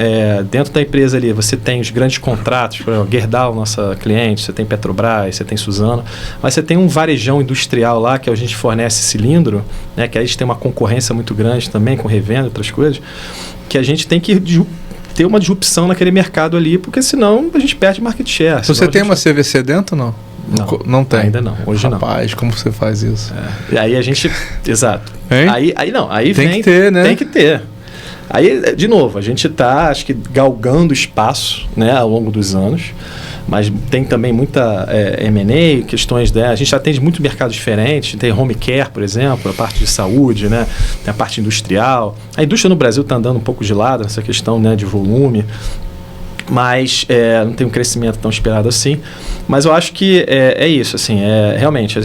dentro da empresa ali, você tem os grandes contratos, por exemplo, Gerdau, nossa cliente, você tem Petrobras, você tem Suzano, mas você tem um varejão industrial lá, que a gente fornece cilindro, né, que aí a gente tem uma concorrência muito grande também, com revenda e outras coisas, que a gente tem que ter uma disrupção naquele mercado ali, porque senão a gente perde market share. Você tem uma CVC dentro ou não? Não tem. Ainda não, hoje Rapaz, não. Rapaz, como você faz isso? E aí a gente... Exato. Hein? Aí tem que ter, né? Tem que ter. Aí, de novo, a gente está, acho que, galgando espaço, né, ao longo dos anos, mas tem também muita M&A, questões a gente atende muito mercados diferentes, tem home care, por exemplo, a parte de saúde, né, tem a parte industrial. A indústria no Brasil está andando um pouco de lado nessa questão, né, de volume, mas não tem um crescimento tão esperado assim. Mas eu acho que é isso, assim, realmente,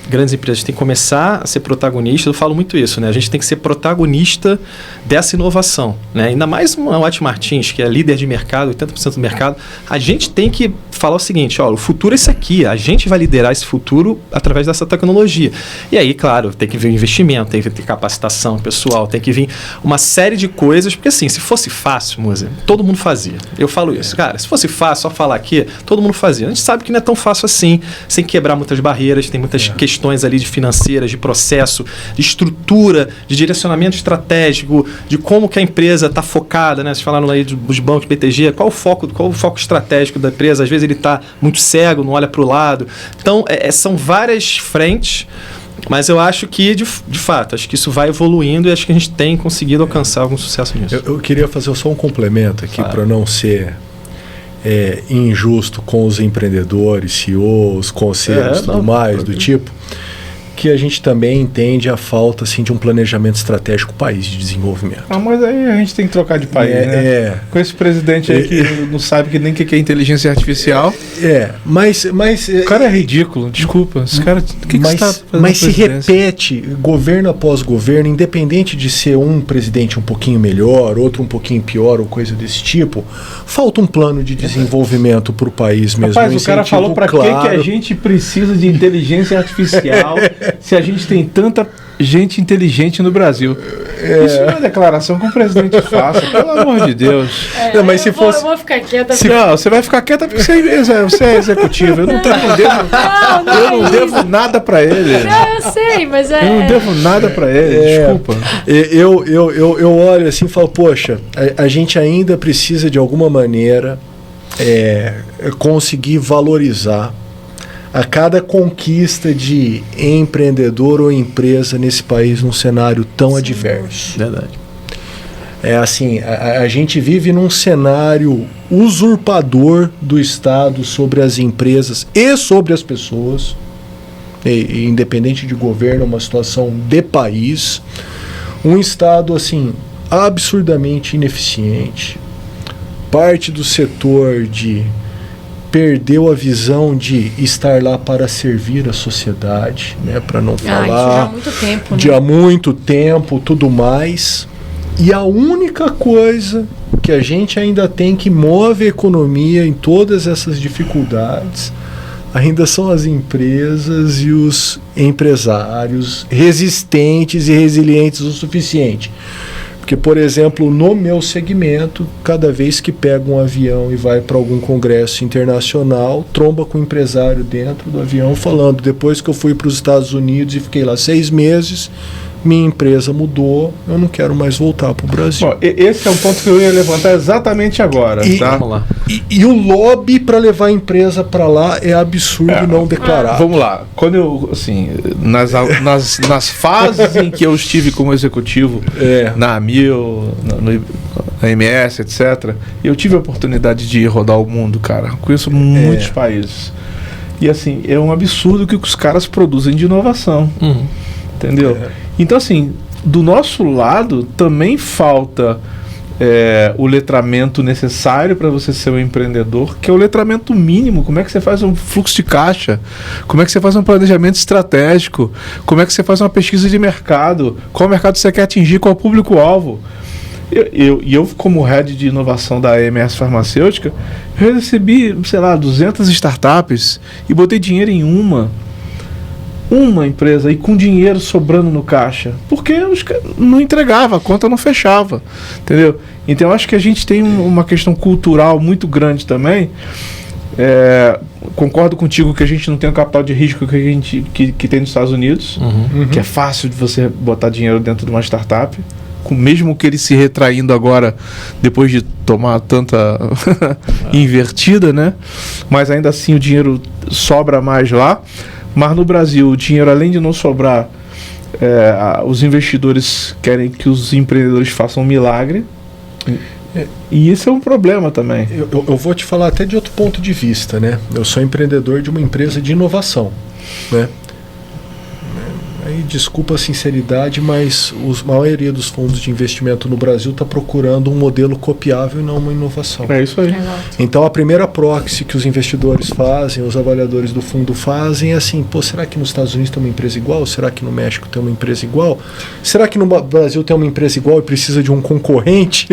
grandes empresas têm que começar a ser protagonistas. Eu falo muito isso, né? A gente tem que ser protagonista dessa inovação, né? Ainda mais uma White Martins, que é líder de mercado, 80% do mercado, a gente tem que falar o seguinte, o futuro é esse aqui, a gente vai liderar esse futuro através dessa tecnologia. E aí, claro, tem que vir investimento, tem que ter capacitação pessoal, tem que vir uma série de coisas, porque assim, se fosse fácil, Muzi, todo mundo fazia. Eu falo isso, cara, se fosse fácil só falar aqui, todo mundo fazia. A gente sabe que não é tão fácil assim, sem quebrar muitas barreiras, tem muitas questões ali de financeiras, de processo, de estrutura, de direcionamento estratégico, de como que a empresa está focada, né? Vocês falaram aí dos bancos BTG, qual o foco estratégico da empresa? Às vezes ele está muito cego, não olha para o lado. Então, são várias frentes, mas eu acho que, de fato, acho que isso vai evoluindo e acho que a gente tem conseguido alcançar algum sucesso nisso. Eu queria fazer só um complemento aqui, claro, para não ser injusto com os empreendedores, CEOs, conselhos, tudo mais do tipo, que a gente também entende a falta assim, de um planejamento estratégico país de desenvolvimento. Mas aí a gente tem que trocar de país, né? Com esse presidente aí que não sabe nem o que é inteligência artificial. Mas o cara é ridículo, desculpa. Esse cara, mas se repete governo após governo, independente de ser um presidente um pouquinho melhor, outro um pouquinho pior ou coisa desse tipo, falta um plano de desenvolvimento para o país mesmo. Rapaz, o cara falou para que a gente precisa de inteligência artificial se a gente tem tanta gente inteligente no Brasil. Isso é uma declaração que o presidente faça, pelo amor de Deus. Mas se fosse... eu vou ficar quieta. Não, você vai ficar quieta porque você é executivo. Eu não devo nada para ele. Não, eu sei, mas eu não devo nada para ele, desculpa. Eu olho assim e falo, poxa, a gente ainda precisa de alguma maneira conseguir valorizar a cada conquista de empreendedor ou empresa nesse país num cenário tão adverso. Verdade. Assim, a gente vive num cenário usurpador do Estado sobre as empresas e sobre as pessoas, independente de governo, uma situação de país, um Estado assim absurdamente ineficiente, parte do setor perdeu a visão de estar lá para servir a sociedade, né? Para não falar isso já há muito tempo, de há muito tempo, tudo mais. E a única coisa que a gente ainda tem que move a economia em todas essas dificuldades, ainda são as empresas e os empresários resistentes e resilientes o suficiente. Porque, por exemplo, no meu segmento, cada vez que pega um avião e vai para algum congresso internacional, tromba com um empresário dentro do avião falando: depois que eu fui para os Estados Unidos e fiquei lá 6 meses, minha empresa mudou, eu não quero mais voltar para o Brasil. Bom, esse é um ponto que eu ia levantar exatamente agora. Tá? Vamos lá. E o lobby para levar a empresa para lá é absurdo não declarado. Vamos lá. Quando eu, assim, nas fases em que eu estive como executivo na AMIL, na MS, etc., eu tive a oportunidade de rodar o mundo, cara. Conheço muitos países. E, assim, é um absurdo que os caras produzem de inovação. Entendeu? Então, assim, do nosso lado também falta o letramento necessário para você ser um empreendedor, que é o letramento mínimo. Como é que você faz um fluxo de caixa? Como é que você faz um planejamento estratégico? Como é que você faz uma pesquisa de mercado? Qual mercado você quer atingir? Qual o público-alvo? Eu, como head de inovação da AMS Farmacêutica, eu recebi, sei lá, 200 startups e botei dinheiro em uma empresa e com dinheiro sobrando no caixa, porque não entregava, a conta não fechava, entendeu? Então eu acho que a gente tem uma questão cultural muito grande também. Concordo contigo que a gente não tem o capital de risco que a gente que tem nos Estados Unidos, que é fácil de você botar dinheiro dentro de uma startup, mesmo que ele se retraindo agora depois de tomar tanta invertida, né? Mas ainda assim o dinheiro sobra mais lá. Mas no Brasil, o dinheiro, além de não sobrar, os investidores querem que os empreendedores façam um milagre. E isso é um problema também. Eu vou te falar até de outro ponto de vista, né? Eu sou empreendedor de uma empresa de inovação, né? Aí, desculpa a sinceridade, mas a maioria dos fundos de investimento no Brasil está procurando um modelo copiável e não uma inovação. É isso aí. Exato. Então, a primeira proxy que os investidores fazem, os avaliadores do fundo fazem, é assim: será que nos Estados Unidos tem uma empresa igual? Será que no México tem uma empresa igual? Será que no Brasil tem uma empresa igual e precisa de um concorrente?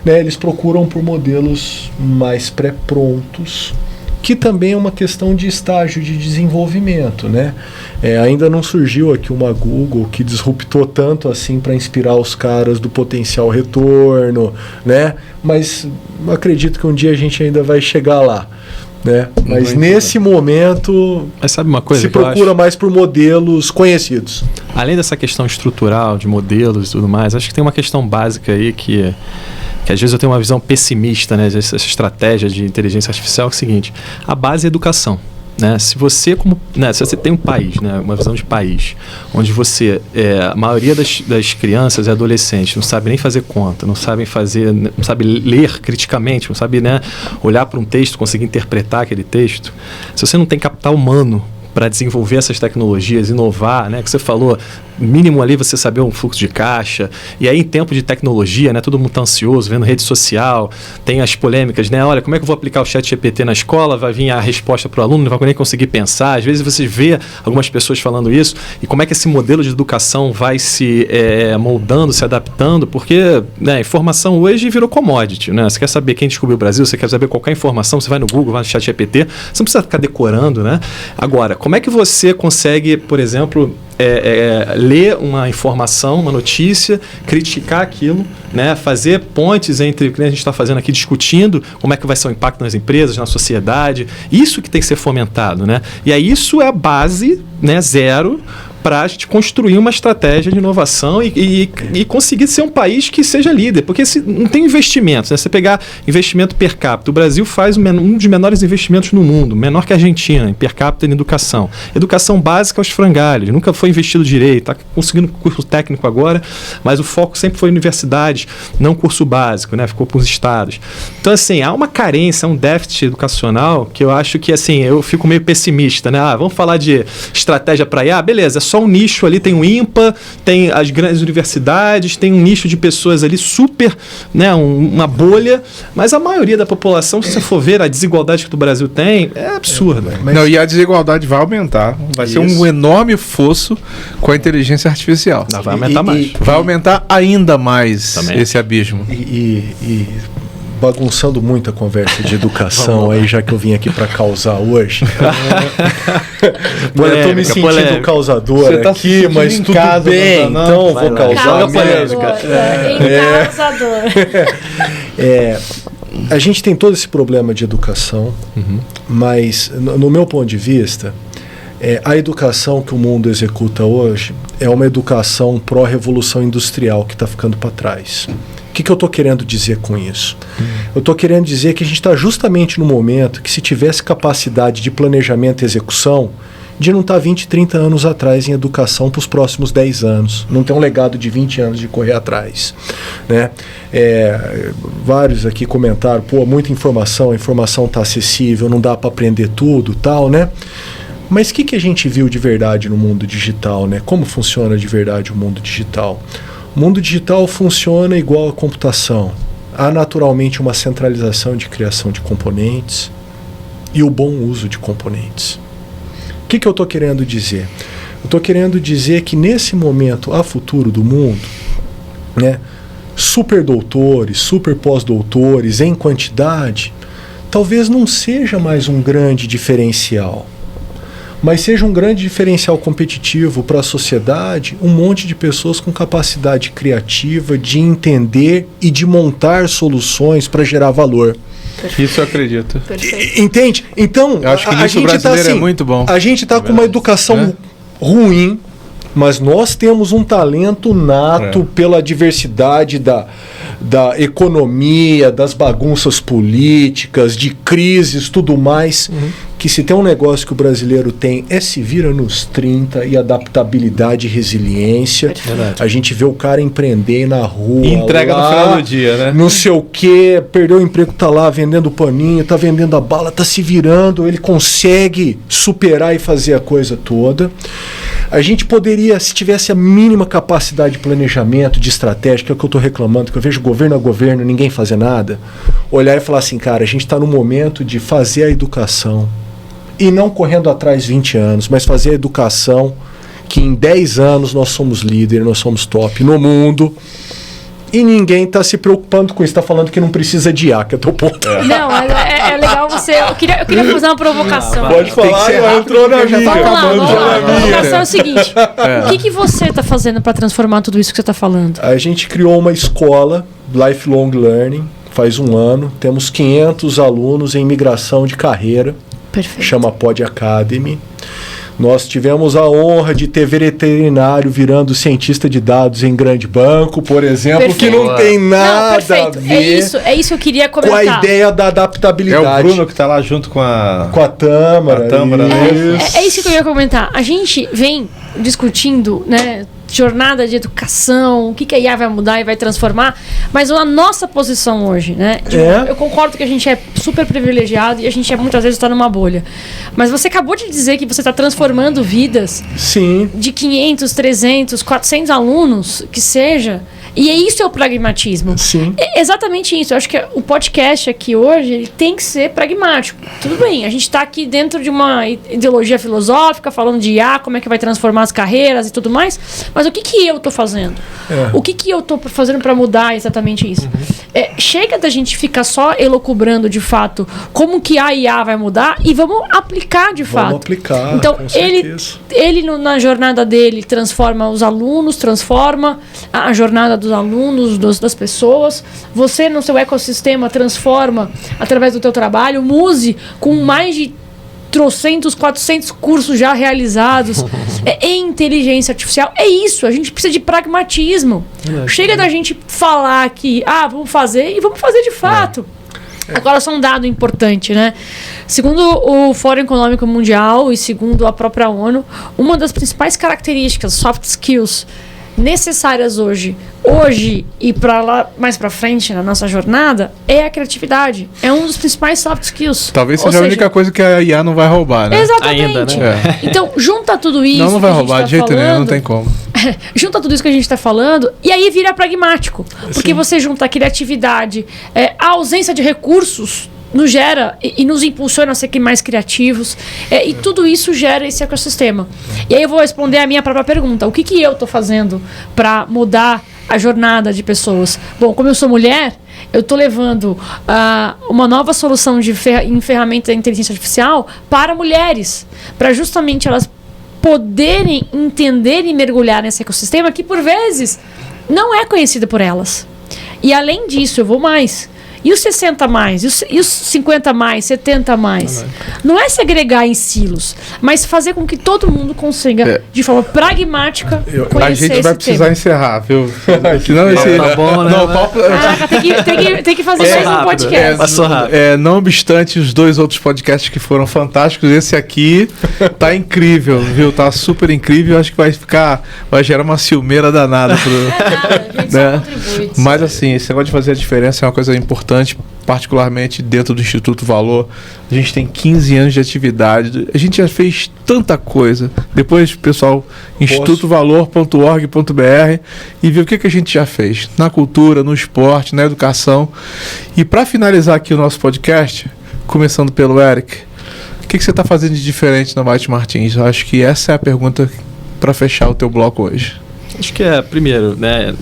Né? Eles procuram por modelos mais pré-prontos, que também é uma questão de estágio de desenvolvimento, né? Ainda não surgiu aqui uma Google que disruptou tanto assim para inspirar os caras do potencial retorno, né? Mas eu acredito que um dia a gente ainda vai chegar lá, né? Mas nesse momento, mas sabe uma coisa se procura mais por modelos conhecidos. Além dessa questão estrutural de modelos e tudo mais, acho que tem uma questão básica aí que às vezes eu tenho uma visão pessimista, né, dessa estratégia de inteligência artificial, que é o seguinte: a base é a educação. Né? Se você se você tem um país, né, uma visão de país, onde a maioria das crianças e adolescentes não sabe nem fazer conta, não sabe ler criticamente, não sabe, né, olhar para um texto, conseguir interpretar aquele texto, se você não tem capital humano para desenvolver essas tecnologias, inovar, né? Que você falou, mínimo ali você saber um fluxo de caixa. E aí, em tempo de tecnologia, né? Todo mundo está ansioso, vendo rede social, tem as polêmicas, né? Olha, como é que eu vou aplicar o ChatGPT na escola? Vai vir a resposta para o aluno, não vai nem conseguir pensar. Às vezes você vê algumas pessoas falando isso, e como é que esse modelo de educação vai se moldando, se adaptando, porque, né, a informação hoje virou commodity, né? Você quer saber quem descobriu o Brasil, você quer saber qualquer informação, você vai no Google, vai no ChatGPT, você não precisa ficar decorando, né? Agora, como é que você consegue, por exemplo, ler uma informação, uma notícia, criticar aquilo, né? Fazer pontes entre o que a gente está fazendo aqui, discutindo como é que vai ser o impacto nas empresas, na sociedade. Isso que tem que ser fomentado, né? E aí isso é a base, né, zero, para a gente construir uma estratégia de inovação e conseguir ser um país que seja líder. Porque não tem investimentos, né? Você pegar investimento per capita, o Brasil faz um dos menores investimentos no mundo, menor que a Argentina, em per capita em educação. Educação básica aos frangalhos, nunca foi investido direito, está conseguindo curso técnico agora, mas o foco sempre foi universidades, não curso básico, né? Ficou para os estados. Então, assim, há uma carência, um déficit educacional que eu acho que, assim, eu fico meio pessimista, né? Vamos falar de estratégia para IA? Beleza, é só um nicho ali, tem o IMPA, tem as grandes universidades, tem um nicho de pessoas ali super, né, uma bolha, mas a maioria da população, se você for ver a desigualdade que o Brasil tem, é absurda. Não, e a desigualdade vai aumentar, vai ser um enorme fosso com a inteligência artificial. Vai aumentar mais. Vai aumentar ainda mais esse abismo. bagunçando muito a conversa de educação aí, já que eu vim aqui para causar hoje. Olha, eu tô me sentindo causador aqui, mas tudo bem, então vou causar polêmica. A gente tem todo esse problema de educação, mas no meu ponto de vista, a educação que o mundo executa hoje é uma educação pró-revolução industrial que está ficando para trás. O que eu estou querendo dizer com isso? Eu estou querendo dizer que a gente está justamente no momento que, se tivesse capacidade de planejamento e execução, de não estar 20, 30 anos atrás em educação para os próximos 10 anos. Não tem um legado de 20 anos de correr atrás. Né? Vários aqui comentaram, muita informação, a informação está acessível, não dá para aprender tudo, tal, né? Mas o que a gente viu de verdade no mundo digital, né? Como funciona de verdade o mundo digital? O mundo digital funciona igual à computação. Há naturalmente uma centralização de criação de componentes e o bom uso de componentes. O que eu estou querendo dizer? Eu estou querendo dizer que nesse momento, a futuro do mundo, né, super doutores, super pós-doutores em quantidade, talvez não seja mais um grande diferencial, mas seja um grande diferencial competitivo para a sociedade, um monte de pessoas com capacidade criativa de entender e de montar soluções para gerar valor. Isso eu acredito. Entende? Então, eu acho que a gente está assim, muito bom. A gente está com uma educação ruim, mas nós temos um talento nato pela diversidade da economia, das bagunças políticas, de crises, tudo mais, que se tem um negócio que o brasileiro tem é se vira nos 30 e adaptabilidade e resiliência. A gente vê o cara empreender na rua. E entrega lá, no final do dia, né? Não sei o quê, perdeu o emprego, tá lá vendendo paninho, tá vendendo a bala, tá se virando, ele consegue superar e fazer a coisa toda. A gente poderia, se tivesse a mínima capacidade de planejamento, de estratégia, que é o que eu estou reclamando, que eu vejo governo a governo, ninguém fazer nada, olhar e falar assim, cara, a gente está no momento de fazer a educação, e não correndo atrás 20 anos, mas fazer a educação que em 10 anos nós somos líder, nós somos top no mundo, e ninguém está se preocupando com isso, está falando que não precisa de IA, que é o teu ponto. Não, mas é legal você... Eu queria fazer uma provocação. Pode falar, entrou na minha. Vamos lá. A provocação é o seguinte, o que você está fazendo para transformar tudo isso que você está falando? A gente criou uma escola, Lifelong Learning, faz um ano, temos 500 alunos em migração de carreira. Perfeito. Chama Pod Academy. Nós tivemos a honra de ter veterinário virando cientista de dados em grande banco, por exemplo, perfeito. Que não tem nada a ver. É isso que eu queria comentar. Com a ideia da adaptabilidade. É o Bruno que está lá junto com a Tâmara. É isso que eu ia comentar. A gente vem discutindo, né, jornada de educação, o que a IA vai mudar e vai transformar, mas a nossa posição hoje, né? Eu concordo que a gente é super privilegiado e a gente muitas vezes está numa bolha. Mas você acabou de dizer que você está transformando vidas. Sim. De 500, 300, 400 alunos, que seja. E isso é o pragmatismo. Sim. É exatamente isso. Eu acho que o podcast aqui hoje ele tem que ser pragmático. Tudo bem, a gente está aqui dentro de uma ideologia filosófica, falando de IA, como é que vai transformar as carreiras e tudo mais. Mas o que eu estou fazendo? O que eu estou fazendo para mudar exatamente isso? Chega da gente ficar só elucubrando de fato como que a IA vai mudar e vamos aplicar de fato. Vamos aplicar, então, com certeza. ele na jornada dele transforma os alunos, transforma a jornada dos alunos, das pessoas. Você no seu ecossistema transforma através do teu trabalho. Muse com mais de 300, 400 cursos já realizados em inteligência artificial. É isso, a gente precisa de pragmatismo. Chega da gente falar que vamos fazer e vamos fazer de fato. Agora, só um dado importante, né? Segundo o Fórum Econômico Mundial e segundo a própria ONU, uma das principais características, soft skills, necessárias hoje e para lá mais para frente na nossa jornada é a criatividade. É um dos principais soft skills. Talvez seja a única coisa que a IA não vai roubar, né? Exatamente. Ainda, né? Então, junta tudo isso. Não vai roubar de jeito nenhum, não tem como. Junta tudo isso que a gente está falando e aí vira pragmático. Porque você junta a criatividade, a ausência de recursos nos gera e nos impulsiona a ser mais criativos, e tudo isso gera esse ecossistema. E aí eu vou responder a minha própria pergunta: o que eu estou fazendo para mudar a jornada de pessoas? Bom, como eu sou mulher, eu estou levando uma nova solução em ferramenta de inteligência artificial para mulheres, para justamente elas poderem entender e mergulhar nesse ecossistema que, por vezes, não é conhecido por elas. E, além disso, eu vou mais. E os 60 mais? E os 50 mais? 70 mais? Não é segregar em silos, mas fazer com que todo mundo consiga, de forma pragmática, conhecer a gente vai precisar encerrar, viu? Senão esse... Tá bom, né? Não, papo... tem que fazer mais um podcast. Passou rápido. Não obstante os 2 outros podcasts que foram fantásticos, esse aqui tá incrível, viu? Tá super incrível. Acho que vai gerar uma ciumeira danada. A gente só contribui. Mas assim, esse negócio de fazer a diferença é uma coisa importante, particularmente dentro do Instituto Valor. A gente tem 15 anos de atividade, a gente já fez tanta coisa. Depois, pessoal, institutovalor.org.br e ver o que a gente já fez na cultura, no esporte, na educação. E para finalizar aqui o nosso podcast, começando pelo Eric, o que você está fazendo de diferente na White Martins? Eu acho que essa é a pergunta para fechar o teu bloco hoje. Acho que primeiro, né,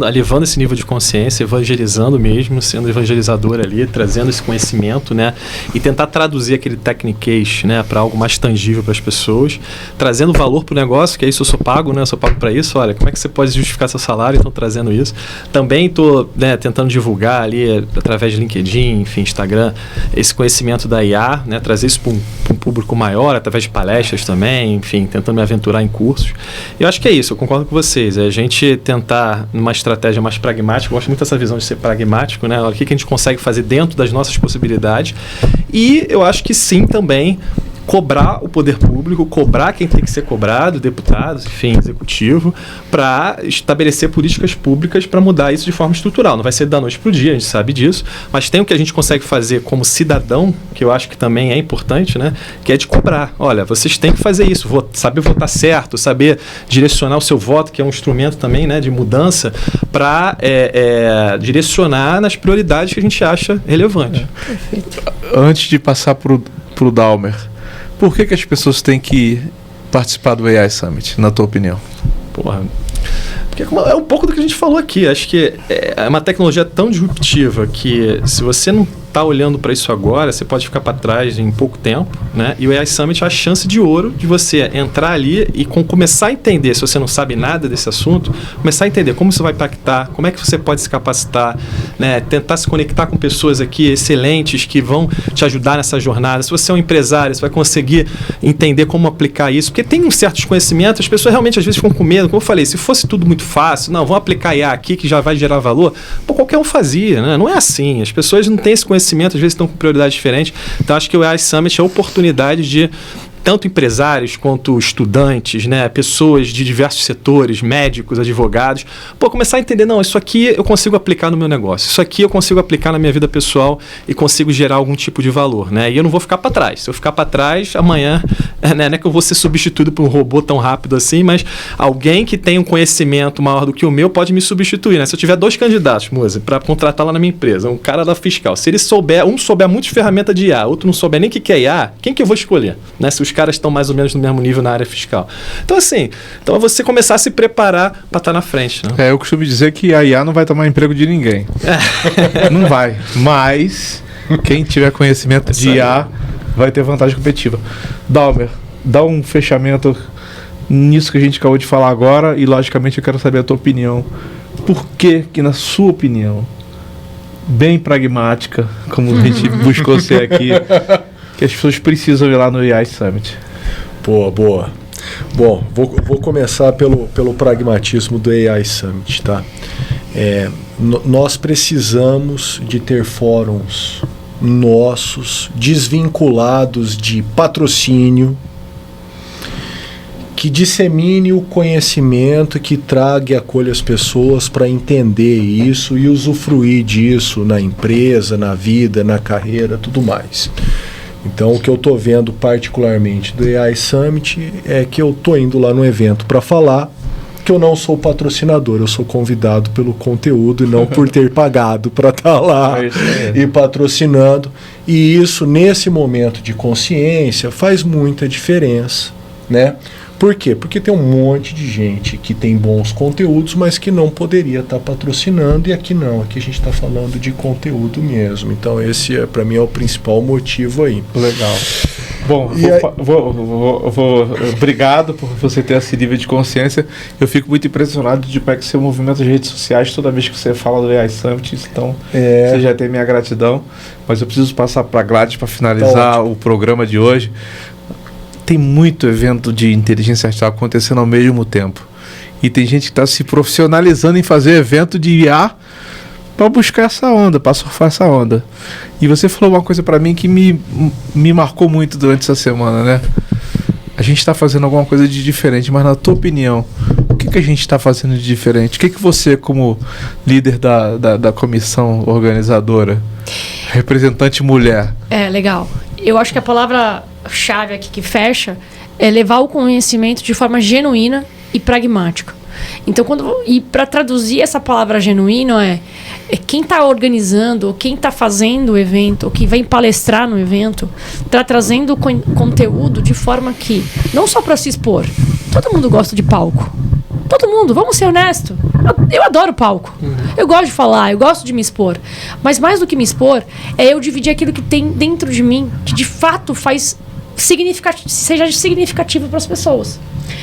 elevando esse nível de consciência, evangelizando mesmo, sendo evangelizador ali, trazendo esse conhecimento, né, e tentar traduzir aquele techniquez, né, para algo mais tangível para as pessoas, trazendo valor para o negócio, que é isso, eu sou pago, né, eu sou pago para isso, olha, como é que você pode justificar seu salário, então trazendo isso. Também estou, né, tentando divulgar ali, através de LinkedIn, enfim, Instagram, esse conhecimento da IA, né, trazer isso para um público maior, através de palestras também, enfim, tentando me aventurar em cursos. E eu acho que é isso, eu concordo com vocês, é a gente tentar numa estratégia mais pragmática, eu gosto muito dessa visão de ser pragmático, né? O que a gente consegue fazer dentro das nossas possibilidades, e eu acho que sim também cobrar o poder público, cobrar quem tem que ser cobrado, deputados, enfim, executivo, para estabelecer políticas públicas para mudar isso de forma estrutural. Não vai ser da noite para o dia, a gente sabe disso, mas tem o que a gente consegue fazer como cidadão, que eu acho que também é importante, né? Que é de cobrar. Olha, vocês têm que fazer isso, saber votar certo, saber direcionar o seu voto, que é um instrumento também, né, de mudança, para direcionar nas prioridades que a gente acha relevante. Perfeito. Antes de passar para o Dalmer, por que as pessoas têm que participar do AI Summit, na tua opinião? Porra, porque é um pouco do que a gente falou aqui. Acho que é uma tecnologia tão disruptiva que, se você não está olhando para isso agora, você pode ficar para trás em pouco tempo, né? E o AI Summit é a chance de ouro de você entrar ali e começar a entender, se você não sabe nada desse assunto, começar a entender como isso vai impactar, como é que você pode se capacitar, né? Tentar se conectar com pessoas aqui excelentes que vão te ajudar nessa jornada. Se você é um empresário, você vai conseguir entender como aplicar isso, porque tem um certo desconhecimento, as pessoas realmente às vezes ficam com medo. Como eu falei, se fosse tudo muito fácil, não, vamos aplicar IA aqui que já vai gerar valor, pô, qualquer um fazia, né? Não é assim, as pessoas não têm esse conhecimento, às vezes estão com prioridades diferentes. Então acho que o AI Summit é a oportunidade de tanto empresários quanto estudantes, né, pessoas de diversos setores, médicos, advogados, começar a entender, não, isso aqui eu consigo aplicar no meu negócio, isso aqui eu consigo aplicar na minha vida pessoal e consigo gerar algum tipo de valor, né, e eu não vou ficar para trás. Se eu ficar para trás, amanhã, não é que eu vou ser substituído por um robô tão rápido assim, mas alguém que tem um conhecimento maior do que o meu pode me substituir, né? Se eu tiver 2 candidatos, Muzi, para contratar lá na minha empresa, um cara da fiscal, se ele souber, um souber muito de ferramenta de IA, outro não souber nem o que é IA, quem que eu vou escolher, né? Se os caras estão mais ou menos no mesmo nível na área fiscal. Então, assim, é você começar a se preparar para estar na frente, né? Eu costumo dizer que a IA não vai tomar emprego de ninguém. Não vai. Mas quem tiver conhecimento de IA vai ter vantagem competitiva. Dalmer, dá um fechamento nisso que a gente acabou de falar agora e, logicamente, eu quero saber a tua opinião. Por que, na sua opinião, bem pragmática, como a gente buscou ser aqui, que as pessoas precisam ir lá no AI Summit? Boa. Bom, vou começar pelo pragmatismo do AI Summit, tá? Nós precisamos de ter fóruns nossos desvinculados de patrocínio, que dissemine o conhecimento, que traga e acolha as pessoas para entender isso e usufruir disso na empresa, na vida, na carreira, tudo mais. Então, o que eu estou vendo particularmente do AI Summit é que eu estou indo lá no evento para falar que eu não sou patrocinador, eu sou convidado pelo conteúdo e não por ter pagado para estar lá e patrocinando. E isso, nesse momento de consciência, faz muita diferença, né? Por quê? Porque tem um monte de gente que tem bons conteúdos, mas que não poderia estar patrocinando, e aqui não, aqui a gente está falando de conteúdo mesmo. Então esse, para mim, é o principal motivo aí. Legal. Bom, obrigado por você ter esse nível de consciência. Eu fico muito impressionado de como é que você movimenta as redes sociais toda vez que você fala do AI Summit. Então, você já tem minha gratidão. Mas eu preciso passar para a Gladys para finalizar o programa de hoje. Tem muito evento de inteligência artificial acontecendo ao mesmo tempo. E tem gente que está se profissionalizando em fazer evento de IA para buscar essa onda, para surfar essa onda. E você falou uma coisa para mim que me marcou muito durante essa semana, né? A gente está fazendo alguma coisa de diferente, mas na tua opinião, o que a gente está fazendo de diferente? O que você, como líder da comissão organizadora, representante mulher... Legal. Eu acho que a palavra-chave aqui que fecha é levar o conhecimento de forma genuína e pragmática. Então, para traduzir essa palavra genuíno é quem está organizando, quem está fazendo o evento, ou quem vai palestrar no evento, está trazendo conteúdo de forma que, não só para se expor, todo mundo gosta de palco. Todo mundo, vamos ser honestos. Eu adoro palco. Eu gosto de falar, eu gosto de me expor. Mas mais do que me expor, é eu dividir aquilo que tem dentro de mim, que de fato seja significativo para as pessoas.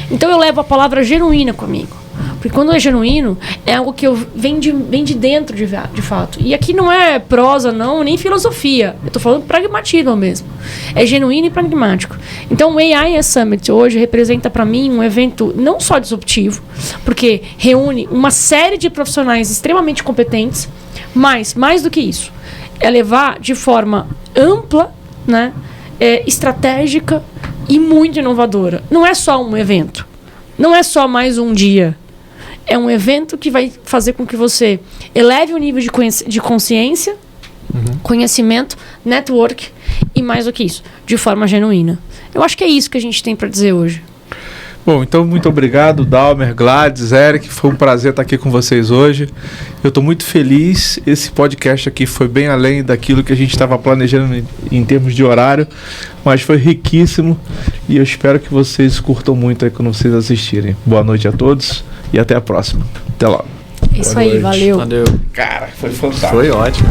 Então eu levo a palavra genuína comigo. Porque quando é genuíno, é algo que vem de dentro de fato. E aqui não é prosa, não, nem filosofia. Eu estou falando pragmatismo mesmo. É genuíno e pragmático. Então o AI Summit hoje representa para mim um evento não só disruptivo, porque reúne uma série de profissionais extremamente competentes, mas mais do que isso, é levar de forma ampla, né, estratégica e muito inovadora. Não é só um evento. Não é só mais um dia. É um evento que vai fazer com que você eleve o nível de consciência, conhecimento, network e mais do que isso, de forma genuína. Eu acho que é isso que a gente tem para dizer hoje. Bom, então muito obrigado, Dalmer, Gladys, Eric, foi um prazer estar aqui com vocês hoje. Eu estou muito feliz, esse podcast aqui foi bem além daquilo que a gente estava planejando em termos de horário, mas foi riquíssimo e eu espero que vocês curtam muito aí quando vocês assistirem. Boa noite a todos e até a próxima. Até logo. É isso aí, valeu. Valeu. Cara, foi fantástico. Foi ótimo.